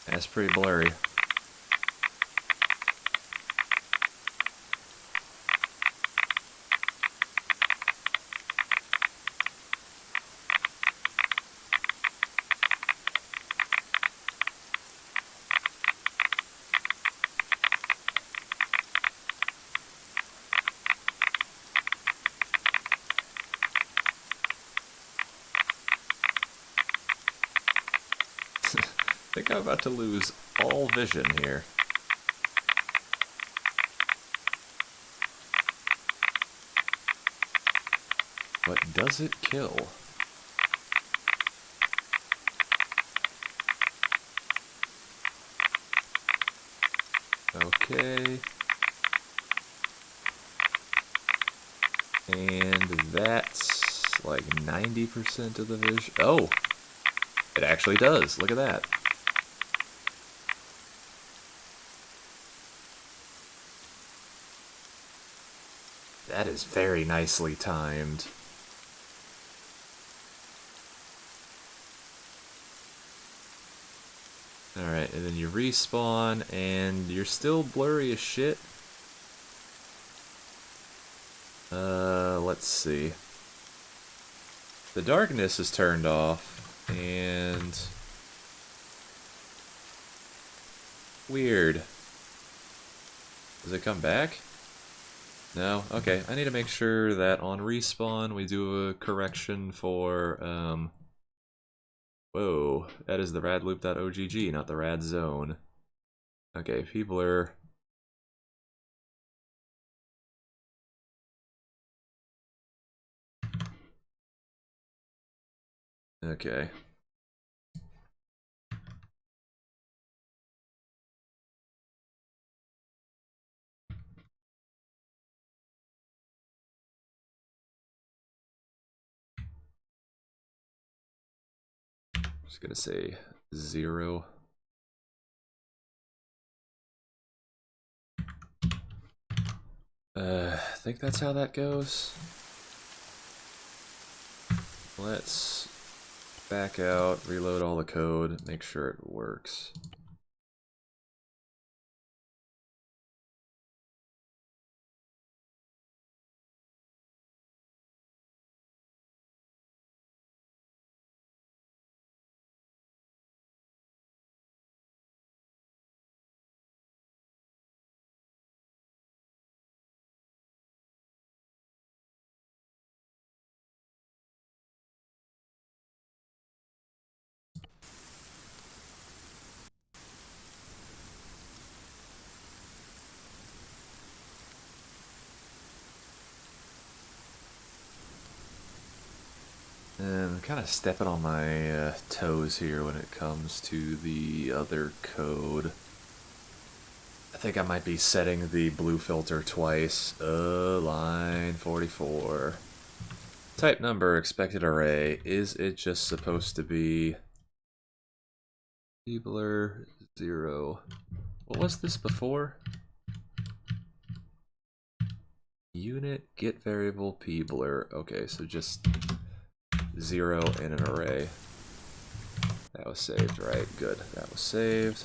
Speaker 1: That's pretty blurry. I think I'm about to lose all vision here. But does it kill? Okay. And that's like 90% of the vision. Oh! It actually does. Look at that. That is very nicely timed. Alright, and then you respawn, and you're still blurry as shit. Let's see. The darkness is turned off, and... Weird. Does it come back? No? Okay, I need to make sure that on respawn we do a correction for, Whoa, that is the radloop.ogg, not the rad zone. Okay, people are... Okay. Just gonna say 0. I think that's how that goes. Let's back out, reload all the code, make sure it works. And I'm kind of stepping on my toes here when it comes to the other code. I think I might be setting the blue filter twice. Line 44. Type number, expected array. Is it just supposed to be Keebler 0? What was this before? Unit get variable Peebler. Okay, so just 0 in an array. That was saved, right? Good. That was saved.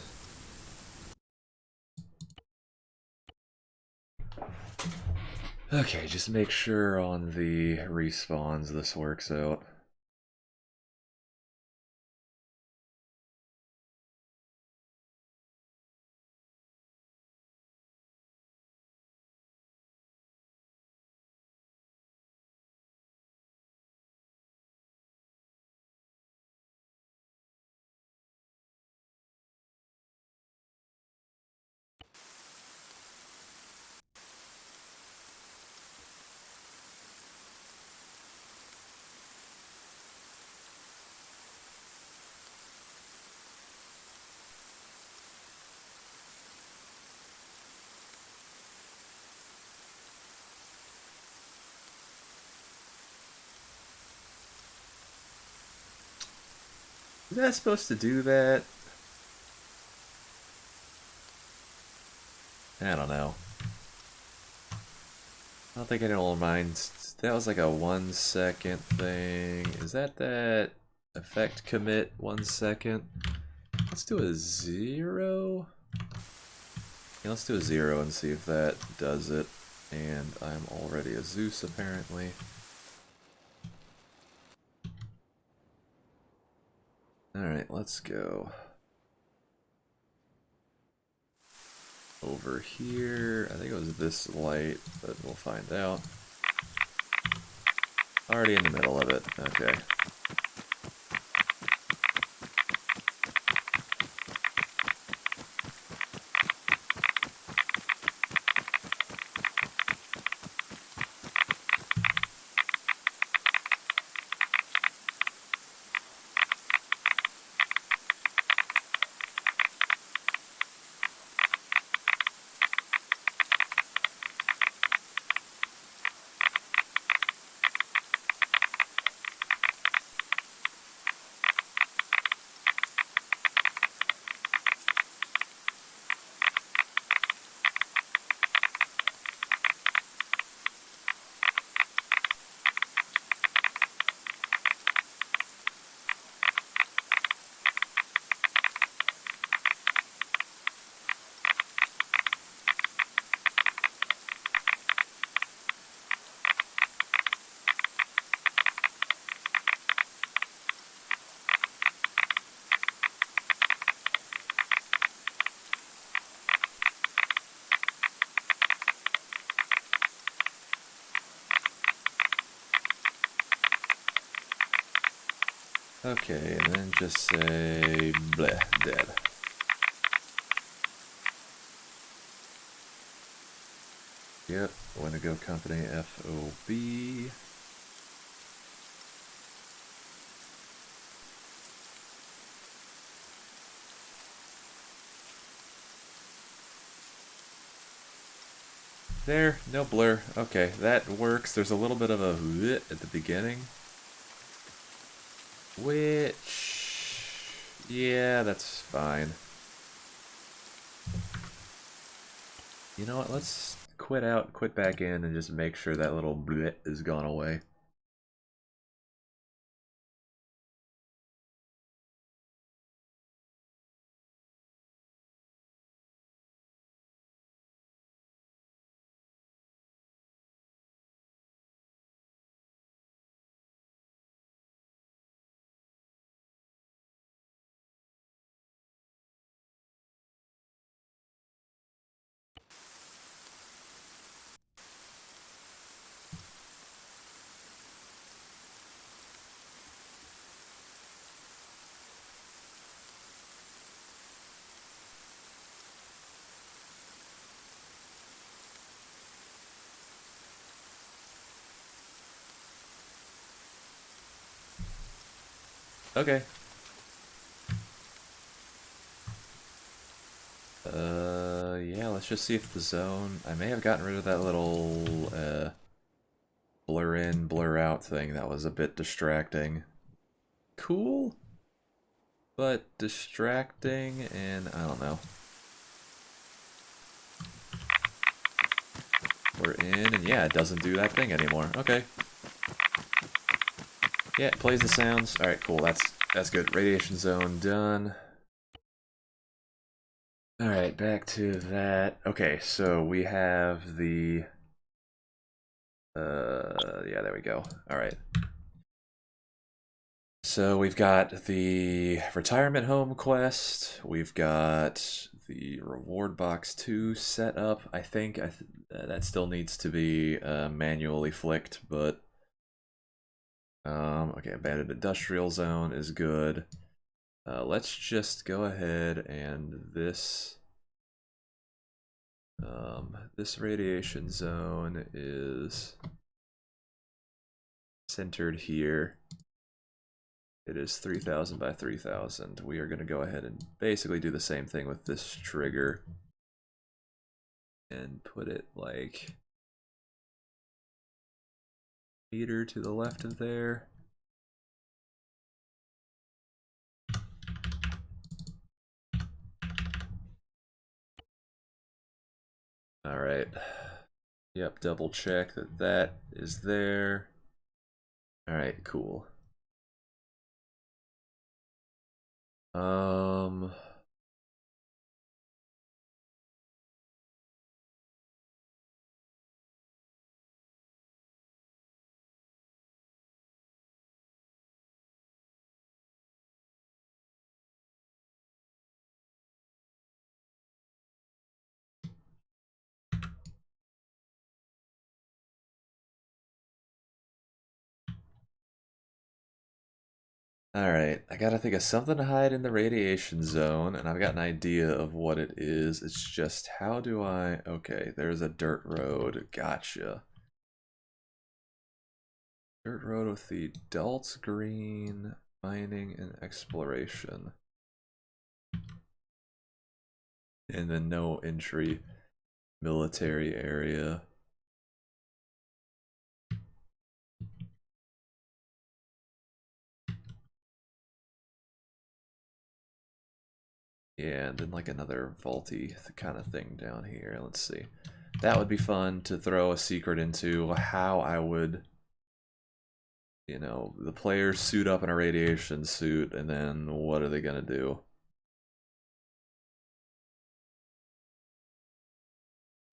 Speaker 1: Okay, just make sure on the respawns this works out. Is that supposed to do that? I don't know. I don't think anyone minds. That was like a 1 second thing. Is that effect commit 1 second? Let's do a 0. Yeah, let's do a 0 and see if that does it. And I'm already a Zeus apparently. Alright, let's go over here. I think it was this light, but we'll find out. Already in the middle of it. Okay. Okay, and then just say bleh, dead. Yep, Wendigo Company FOB. There, no blur. Okay, that works. There's a little bit of a at the beginning. Which... yeah, that's fine. You know what, let's quit out, quit back in, and just make sure that little bleh is gone away. Okay. Yeah, let's just see if the zone... I may have gotten rid of that little, blur in, blur out thing. That was a bit distracting. Cool, but distracting, and I don't know. We're in, and yeah, it doesn't do that thing anymore. Okay. Yeah, it plays the sounds. Alright, cool. That's good. Radiation zone done. Alright, back to that. Okay, so we have the... yeah, there we go. Alright. So we've got the retirement home quest. We've got the reward box 2 set up. I think that still needs to be manually flicked, but okay, abandoned industrial zone is good. Let's just go ahead and this radiation zone is centered here. It is 3000 by 3000. We are going to go ahead and basically do the same thing with this trigger and put it like meter to the left of there. All right. Yep, double check that that is there. All right, cool. Um Alright, I gotta think of something to hide in the radiation zone, and I've got an idea of what it is. It's just, how do I... okay, there's a dirt road. Gotcha. Dirt road with the adult green, mining and exploration. And then no entry military area. Yeah, and then like another vaulty kind of thing down here. Let's see. That would be fun to throw a secret into. How I would, you know, the players suit up in a radiation suit, and then what are they gonna do?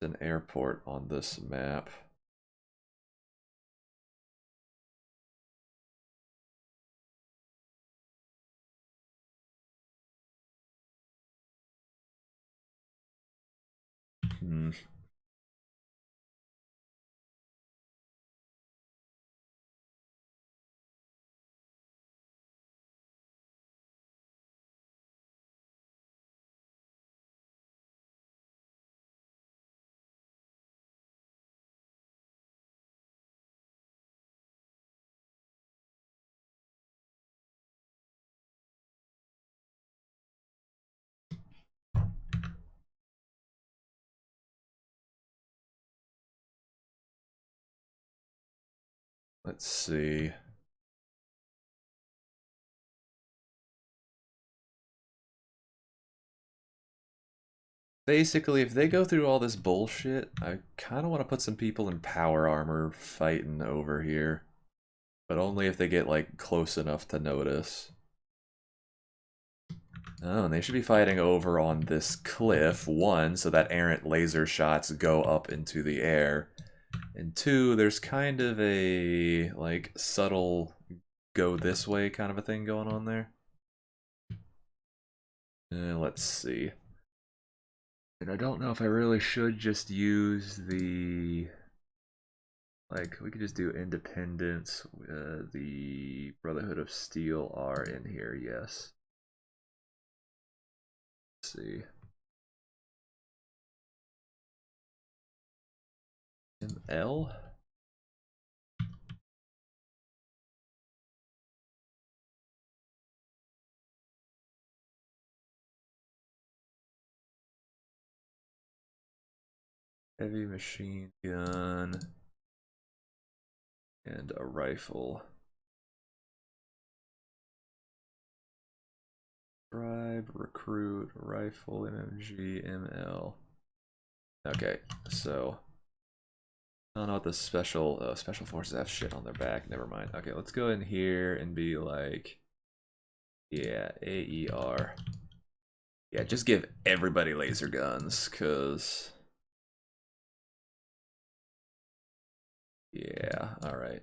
Speaker 1: An airport on this map. Hmm. Let's see. Basically, if they go through all this bullshit, I kind of want to put some people in power armor fighting over here. But only if they get, like, close enough to notice. Oh, and they should be fighting over on this cliff, one, so that errant laser shots go up into the air. And two, there's kind of a, like, subtle go this way kind of a thing going on there. Let's see. And I don't know if I really should just use the... Like, we could just do Independence. The Brotherhood of Steel are in here, yes. Let's see. ML? Heavy machine gun. And a rifle. Bribe, recruit, rifle, MMG, ML. Okay, so I don't know what the special forces have shit on their back. Never mind. Okay, let's go in here and be like, yeah, AER. Yeah, just give everybody laser guns, cause yeah, all right.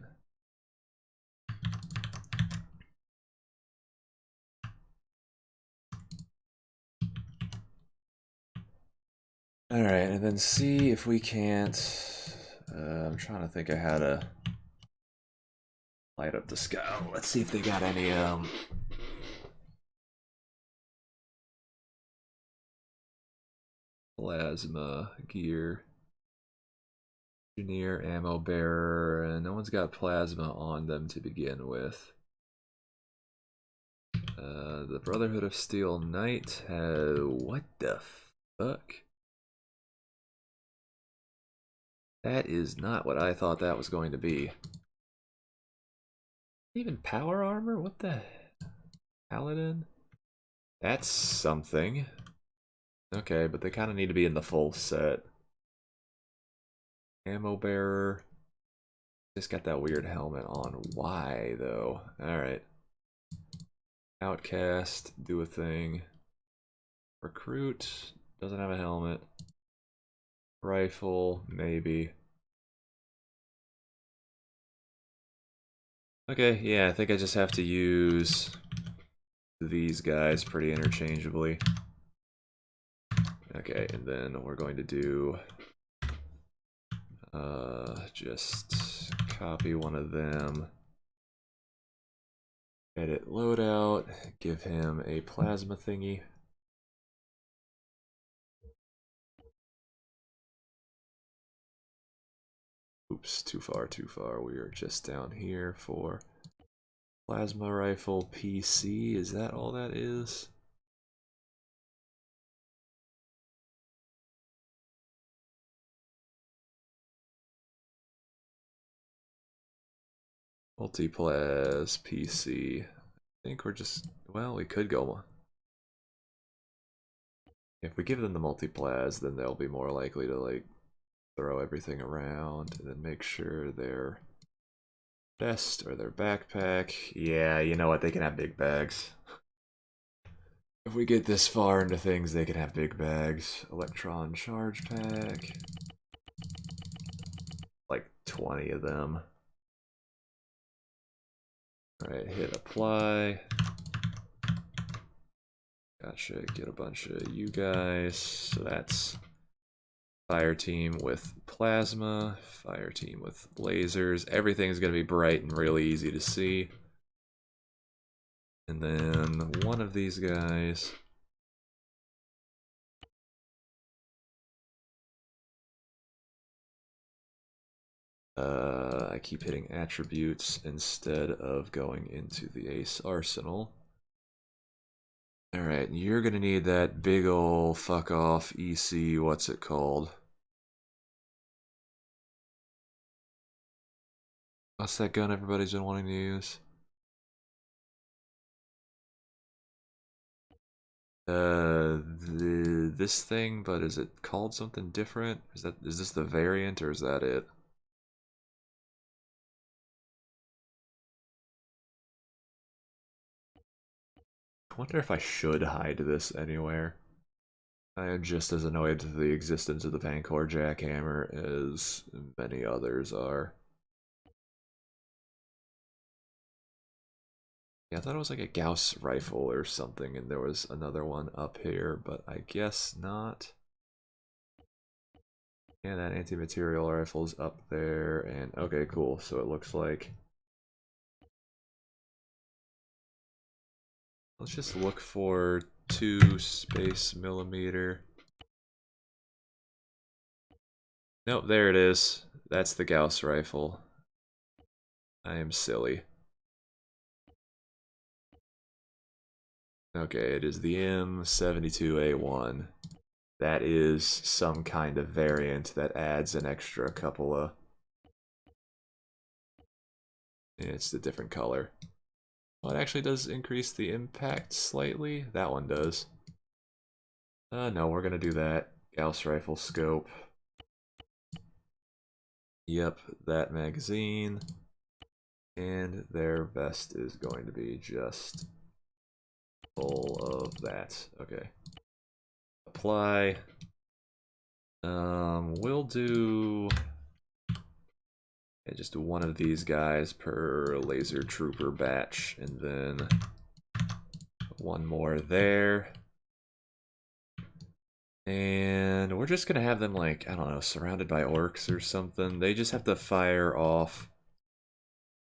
Speaker 1: All right, and then see if we can't. I'm trying to think of how to light up the sky. Oh, let's see if they got any plasma gear. Engineer, ammo bearer, and no one's got plasma on them to begin with. The Brotherhood of Steel Knight. What the fuck? That is not what I thought that was going to be. Even power armor? What the? Paladin? That's something. Okay, but they kind of need to be in the full set. Ammo bearer. Just got that weird helmet on. Why, though? Alright. Outcast. Do a thing. Recruit. Doesn't have a helmet. Rifle. Maybe. Okay, yeah, I think I just have to use these guys pretty interchangeably. Okay, and then we're going to do just copy one of them, edit loadout, give him a plasma thingy. Oops, too far, too far. We are just down here for plasma rifle PC. Is that all that is? Multiplas PC. I think we're just, well, we could go. If we give them the multiplas, then they'll be more likely to, like, throw everything around and then make sure their vest or their backpack. Yeah, you know what? They can have big bags. If we get this far into things, they can have big bags. Electron charge pack. Like 20 of them. Alright, hit apply. Gotcha, get a bunch of you guys. So that's fire team with plasma, fire team with lasers. Everything's going to be bright and really easy to see. And then one of these guys. I keep hitting attributes instead of going into the ace arsenal. Alright, you're gonna need that big ol' fuck off EC, what's it called? What's that gun everybody's been wanting to use? This thing, but is it called something different? Is this the variant or is that it? I wonder if I should hide this anywhere. I am just as annoyed with the existence of the Vancor jackhammer as many others are. Yeah, I thought it was like a Gauss rifle or something, and there was another one up here, but I guess not. Yeah, that anti-material rifle's up there, and okay, cool. So it looks like... Let's just look for 2 space millimeter. Nope, there it is. That's the Gauss rifle. I am silly. Okay, it is the M72A1. That is some kind of variant that adds an extra couple of... Yeah, it's a different color. Well, it actually does increase the impact slightly. That one does. No, we're gonna do that. Gauss rifle scope. Yep, that magazine. And their vest is going to be just full of that. Okay. Apply. We'll do just one of these guys per laser trooper batch, and then one more there. And we're just gonna have them, like, I don't know, surrounded by orcs or something. They just have to fire off.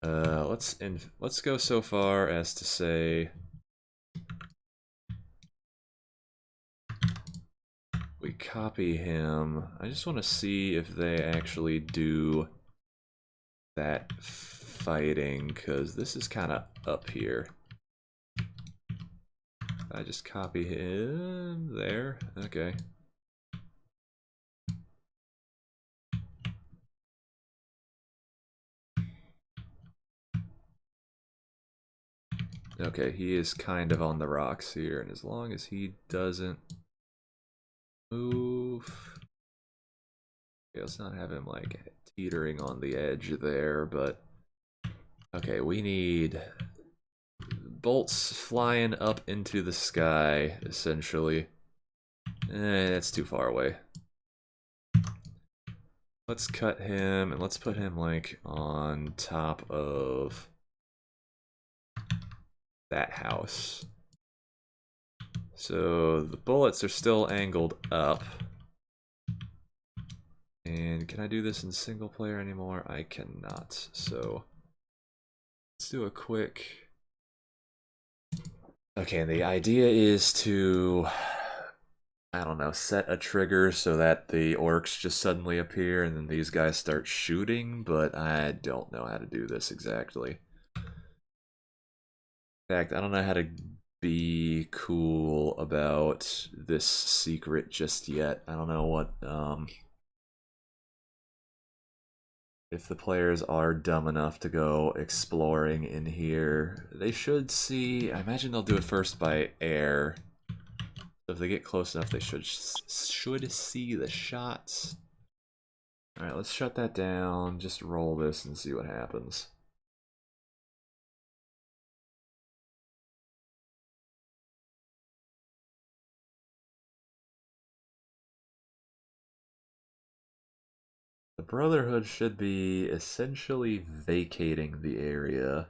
Speaker 1: Let's go so far as to say we copy him. I just want to see if they actually do that fighting, because this is kind of up here. I just copy him there. Okay. Okay, he is kind of on the rocks here, and as long as he doesn't move... Okay, let's not have him, like, teetering on the edge there, but... Okay, we need bolts flying up into the sky, essentially. That's too far away. Let's cut him, and let's put him, like, on top of that house. So the bullets are still angled up. And can I do this in single player anymore? I cannot. So let's do a quick... Okay, and the idea is to, I don't know, set a trigger so that the orcs just suddenly appear and then these guys start shooting, but I don't know how to do this exactly. In fact, I don't know how to be cool about this secret just yet. I don't know what, if the players are dumb enough to go exploring in here, they should see... I imagine they'll do it first by air. So if they get close enough, they should see the shots. Alright, let's shut that down. Just roll this and see what happens. The Brotherhood should be essentially vacating the area.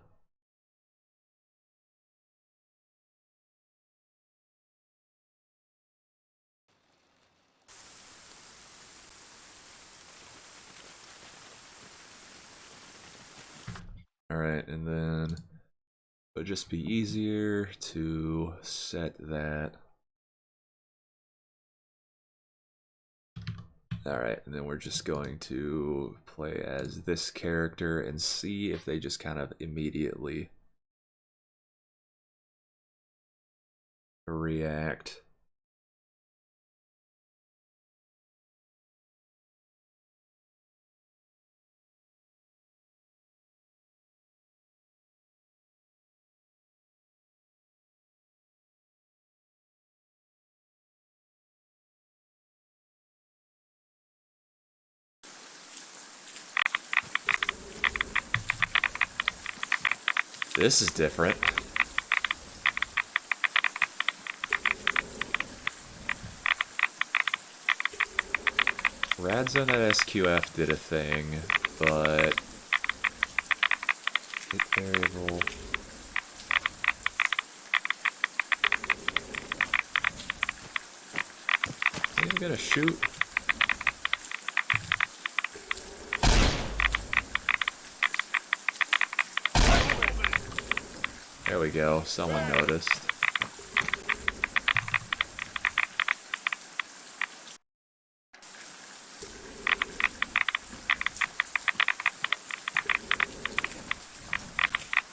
Speaker 1: Alright, and then it would just be easier to set that. Alright, and then we're just going to play as this character and see if they just kind of immediately react. This is different. Radzone.sqf did a thing, but hit variable. Are you gonna shoot? There we go, someone noticed.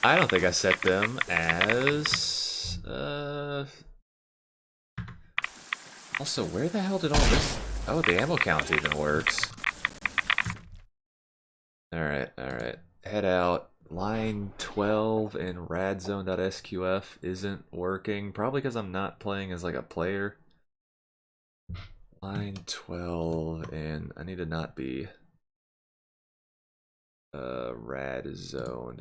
Speaker 1: I don't think I set them as... Also, where the hell did all this... Oh, the ammo count even works. Alright, alright. Head out. Line 12 in radzone.sqf isn't working. Probably because I'm not playing as like a player. Line 12 and I need to not be radzone.sqf.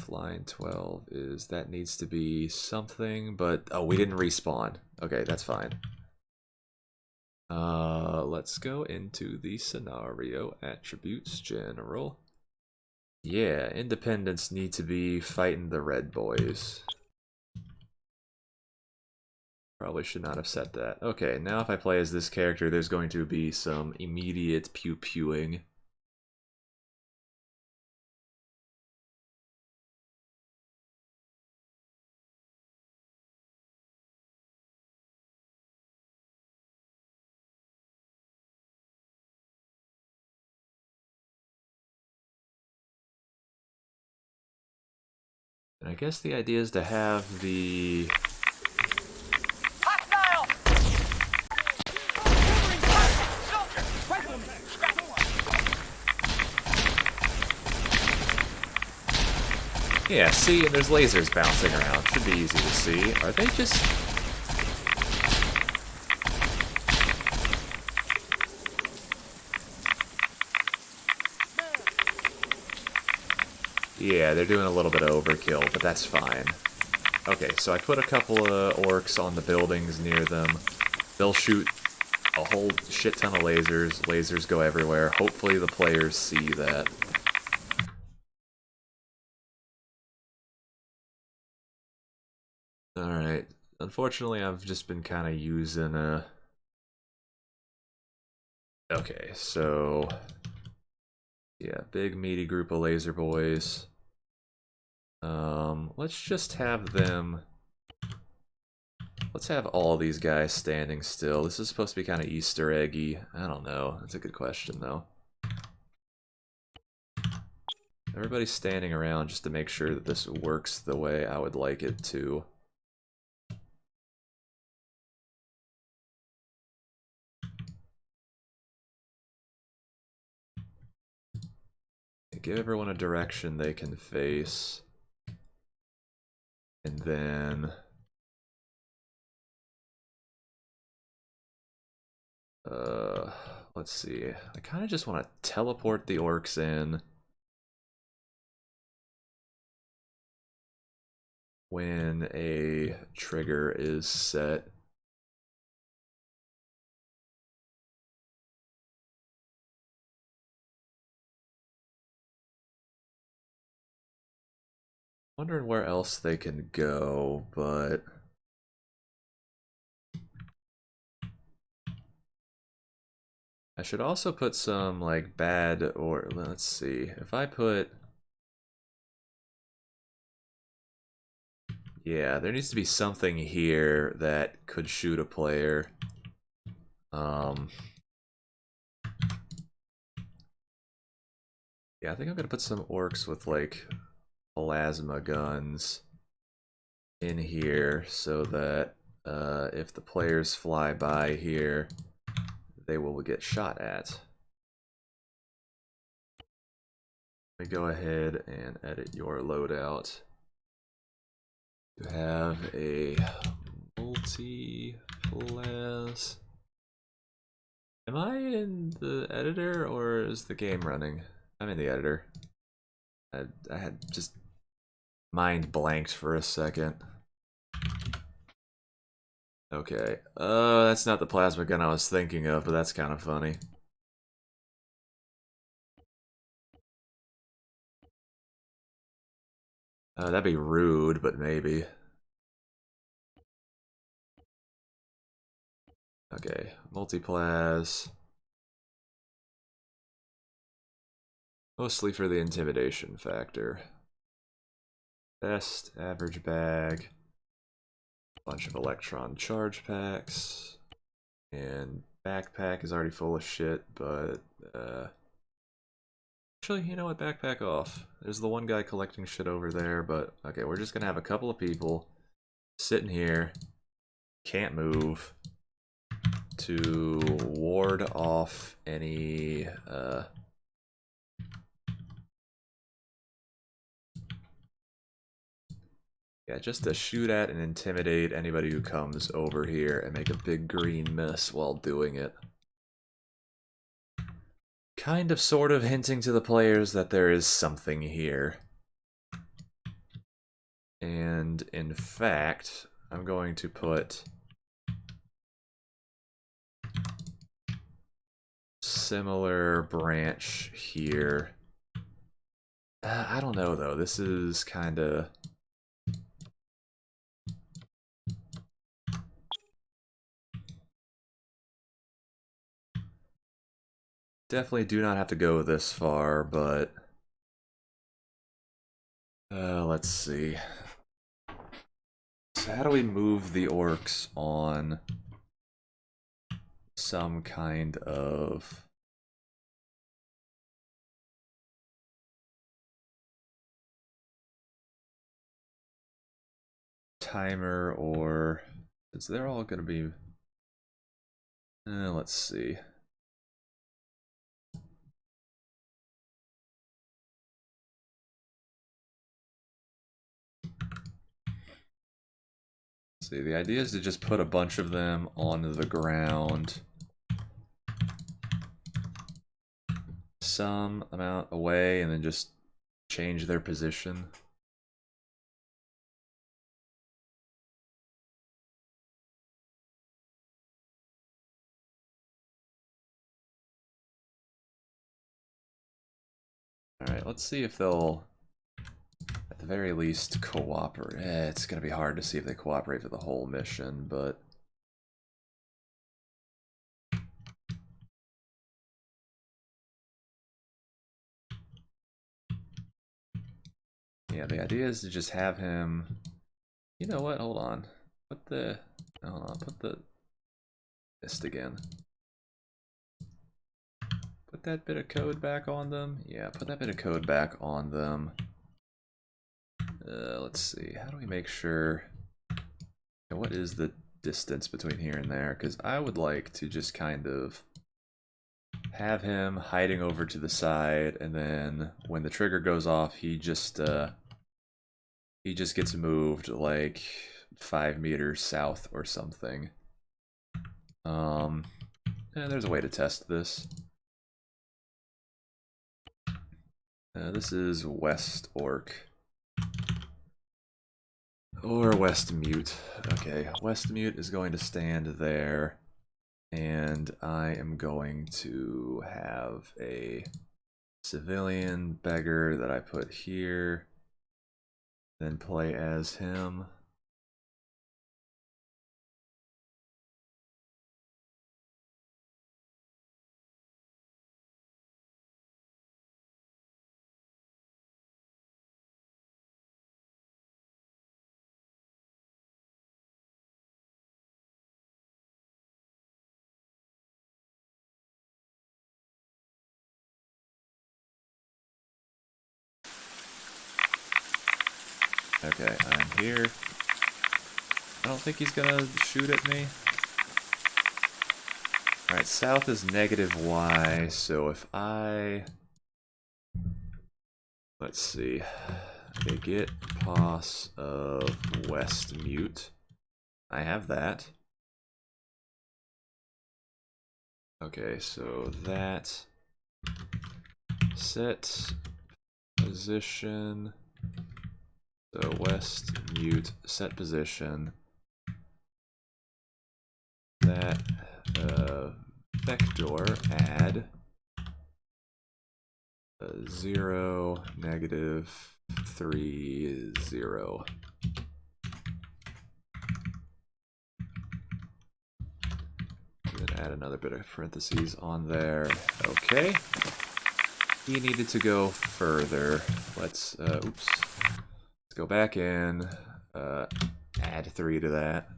Speaker 1: Line 12 is, that needs to be something, but oh, we didn't respawn. Okay, that's fine. Let's go into the scenario attributes general. Yeah, independents need to be fighting the red boys. Probably should not have set that. Okay, now if I play as this character, there's going to be some immediate pew-pewing. And I guess the idea is to have the... Yeah, see, and there's lasers bouncing around. Should be easy to see. Are they just... Yeah, they're doing a little bit of overkill, but that's fine. Okay, so I put a couple of orcs on the buildings near them. They'll shoot a whole shit ton of lasers. Lasers go everywhere. Hopefully the players see that. Alright. Unfortunately, I've just been kind of using a... Okay, so... Yeah, big meaty group of laser boys. Let's just have them... Let's have all these guys standing still. This is supposed to be kind of Easter eggy. I don't know. That's a good question, though. Everybody's standing around just to make sure that this works the way I would like it to. Give everyone a direction they can face. And then... let's see. I kind of just want to teleport the orcs in when a trigger is set. Wondering where else they can go, but... I should also put some, like, bad, or let's see, if I put... Yeah, there needs to be something here that could shoot a player. Yeah, I think I'm gonna put some orcs with, like, plasma guns in here so that if the players fly by here, they will get shot at. Let me go ahead and edit your loadout. You have a multi-class. Am I in the editor or is the game running? I'm in the editor. I had just Mind blanked for a second. Okay. That's not the plasma gun I was thinking of, but that's kind of funny. That'd be rude, but maybe. Okay, multiplas. Mostly for the intimidation factor. Best, average bag. Bunch of electron charge packs. And backpack is already full of shit, but actually, you know what? Backpack off. There's the one guy collecting shit over there, but okay, we're just gonna have a couple of people sitting here, can't move, to ward off any yeah, just to shoot at and intimidate anybody who comes over here and make a big green mess while doing it. Kind of sort of hinting to the players that there is something here. And in fact, I'm going to put similar branch here. I don't know though, this is kind of... Definitely do not have to go this far, but... let's see. So how do we move the orcs on some kind of... timer, or... Since they're all going to be... let's see. See, the idea is to just put a bunch of them on the ground. Some amount away, and then just change their position. Alright, let's see if they'll, at the very least, cooperate. It's gonna be hard to see if they cooperate for the whole mission, but... yeah, the idea is to just have him... You know what? Hold on. Put the... Hold on, put the... Missed again. Put that bit of code back on them. Yeah, put that bit of code back on them. Let's see. How do we make sure... what is the distance between here and there? Because I would like to just kind of have him hiding over to the side, and then when the trigger goes off, he just gets moved like 5 meters south or something. There's a way to test this. This is West Orc. Or West Mute. Okay, West Mute is going to stand there. And I am going to have a civilian beggar that I put here. Then play as him. Okay, I'm here. I don't think he's gonna shoot at me. Alright, south is negative Y, so if I... let's see. Okay, get pos of West Mute. I have that. Okay, so that... set position... So west mute set position. That vector add 0, -3, 0. Then add another bit of parentheses on there. Okay. He needed to go further. Let's oops. Let's go back in. Add 3 to that.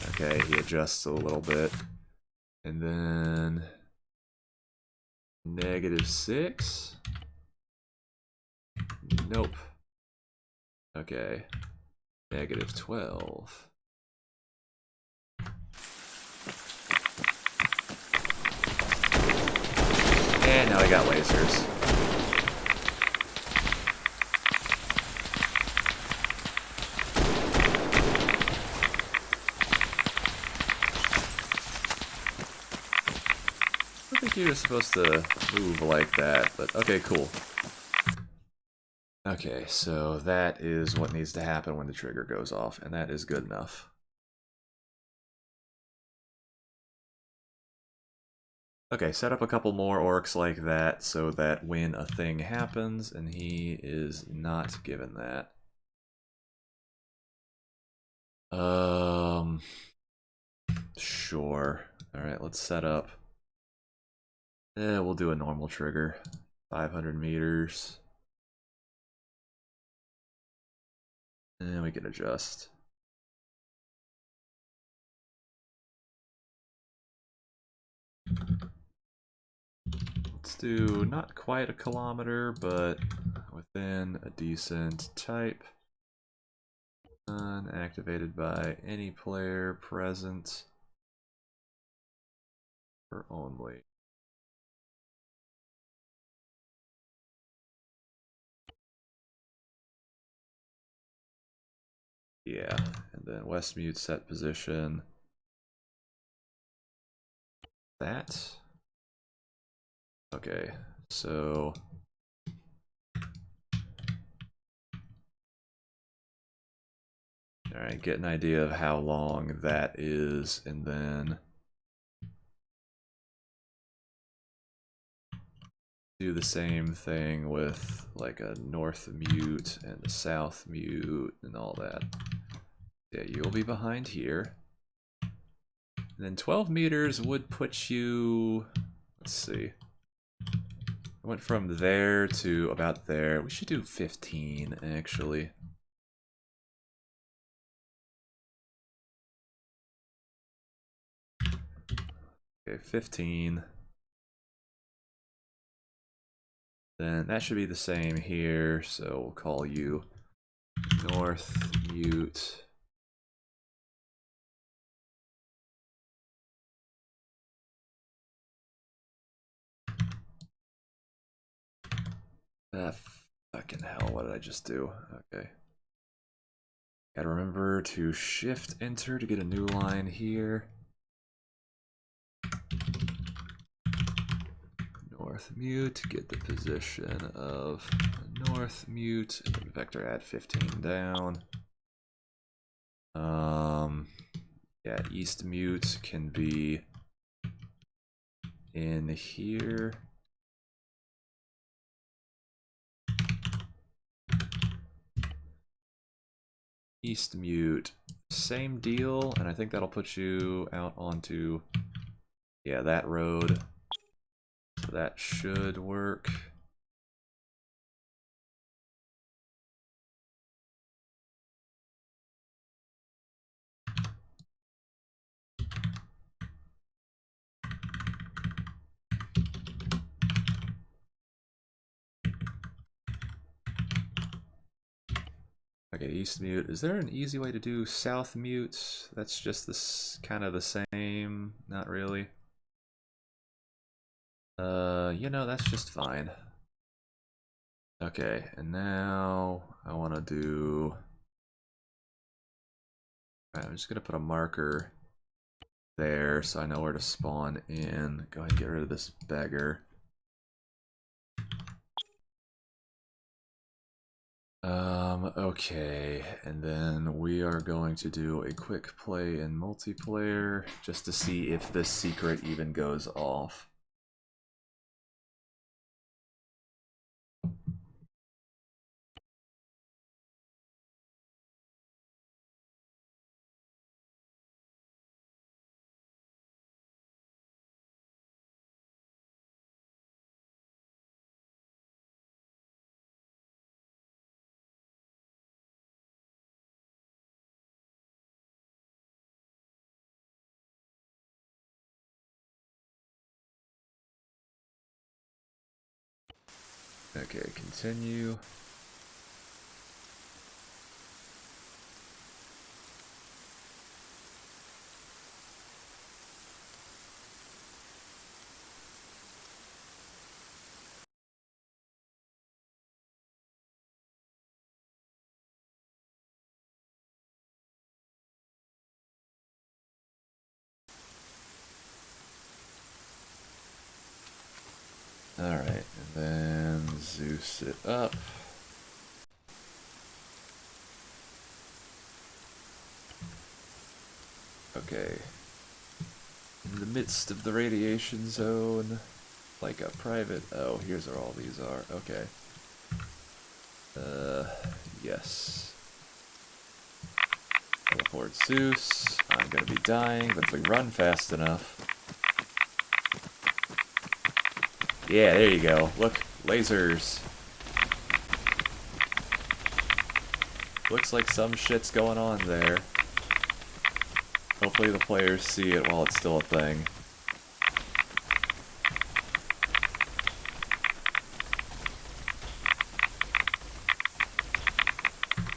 Speaker 1: Okay, he adjusts a little bit. And then -6. Nope. Okay. -12. And now I got lasers. I think you're supposed to move like that, but okay, cool. Okay, so that is what needs to happen when the trigger goes off, and that is good enough. Okay, set up a couple more orcs like that so that when a thing happens, and he is not given that. Sure. Alright, let's set up. We'll do a normal trigger. 500 meters. And we can adjust. Let's do not quite a kilometer, but within a decent type. Unactivated by any player present. Or only. Yeah, and then west mute set position. That. Okay, so alright, get an idea of how long that is, and then do the same thing with like a north mute and a south mute and all that. Yeah, you'll be behind here. And then 12 meters would put you, let's see. I went from there to about there. We should do 15 actually. Okay, 15. Then that should be the same here, so we'll call you north mute. Ah, fucking hell, what did I just do? Okay. Gotta remember to shift enter to get a new line here. North mute, get the position of north mute, and vector add 15 down. Yeah, east mute can be in here. East mute, same deal, and I think that'll put you out onto, yeah, that road. So that should work. Okay, east mute. Is there an easy way to do south mute? That's just this kind of the same. Not really. You know, that's just fine. Okay, and now I want to do. I'm just gonna put a marker there so I know where to spawn in. Go ahead and get rid of this beggar. Okay, and then we are going to do a quick play in multiplayer just to see if this secret even goes off. Okay, continue. Alright, and then Zeus it up. Okay. In the midst of the radiation zone, like a private... Oh, here's where all these are. Okay. Yes. Teleport Zeus. I'm gonna be dying, but if we run fast enough... Yeah, there you go. Look, lasers. Looks like some shit's going on there. Hopefully the players see it while it's still a thing.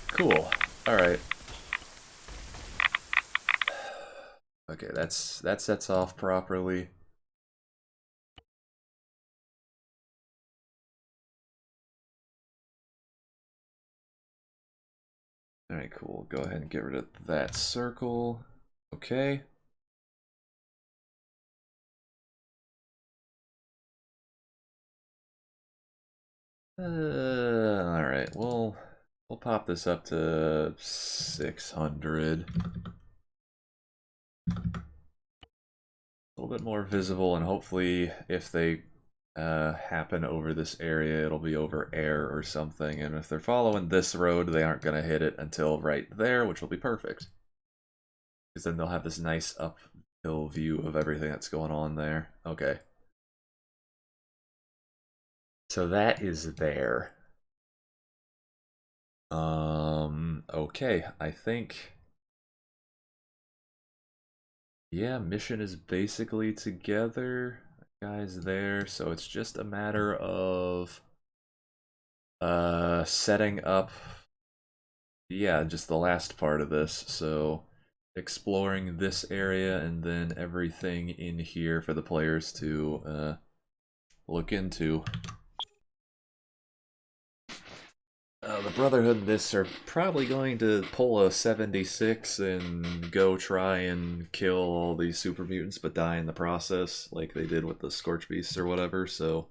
Speaker 1: Cool. Alright. Okay, that sets off properly. Alright, cool. Go ahead and get rid of that circle. Okay. Alright, we'll pop this up to 600. A little bit more visible, and hopefully if they happen over this area, it'll be over air or something, and if they're following this road, they aren't going to hit it until right there, which will be perfect. Because then they'll have this nice uphill view of everything that's going on there. Okay. So that is there. Okay, I think... Yeah, mission is basically together. Guys there, so it's just a matter of setting up, yeah, just the last part of this. So exploring this area and then everything in here for the players to look into. The Brotherhood and this are probably going to pull a 76 and go try and kill all these super mutants but die in the process, like they did with the Scorch Beasts or whatever, so...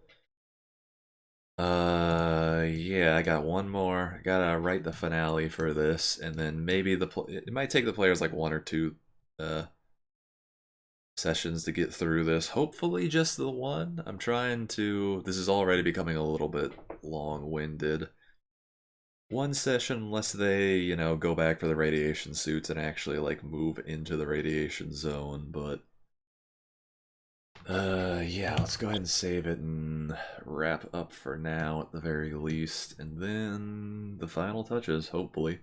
Speaker 1: yeah, I got one more. I gotta write the finale for this, and then maybe it might take the players like 1 or 2 sessions to get through this. Hopefully just the one. I'm trying to... This is already becoming a little bit long-winded. One session, unless they, you know, go back for the radiation suits and actually, like, move into the radiation zone, but... yeah, let's go ahead and save it and wrap up for now, at the very least, and then the final touches, hopefully.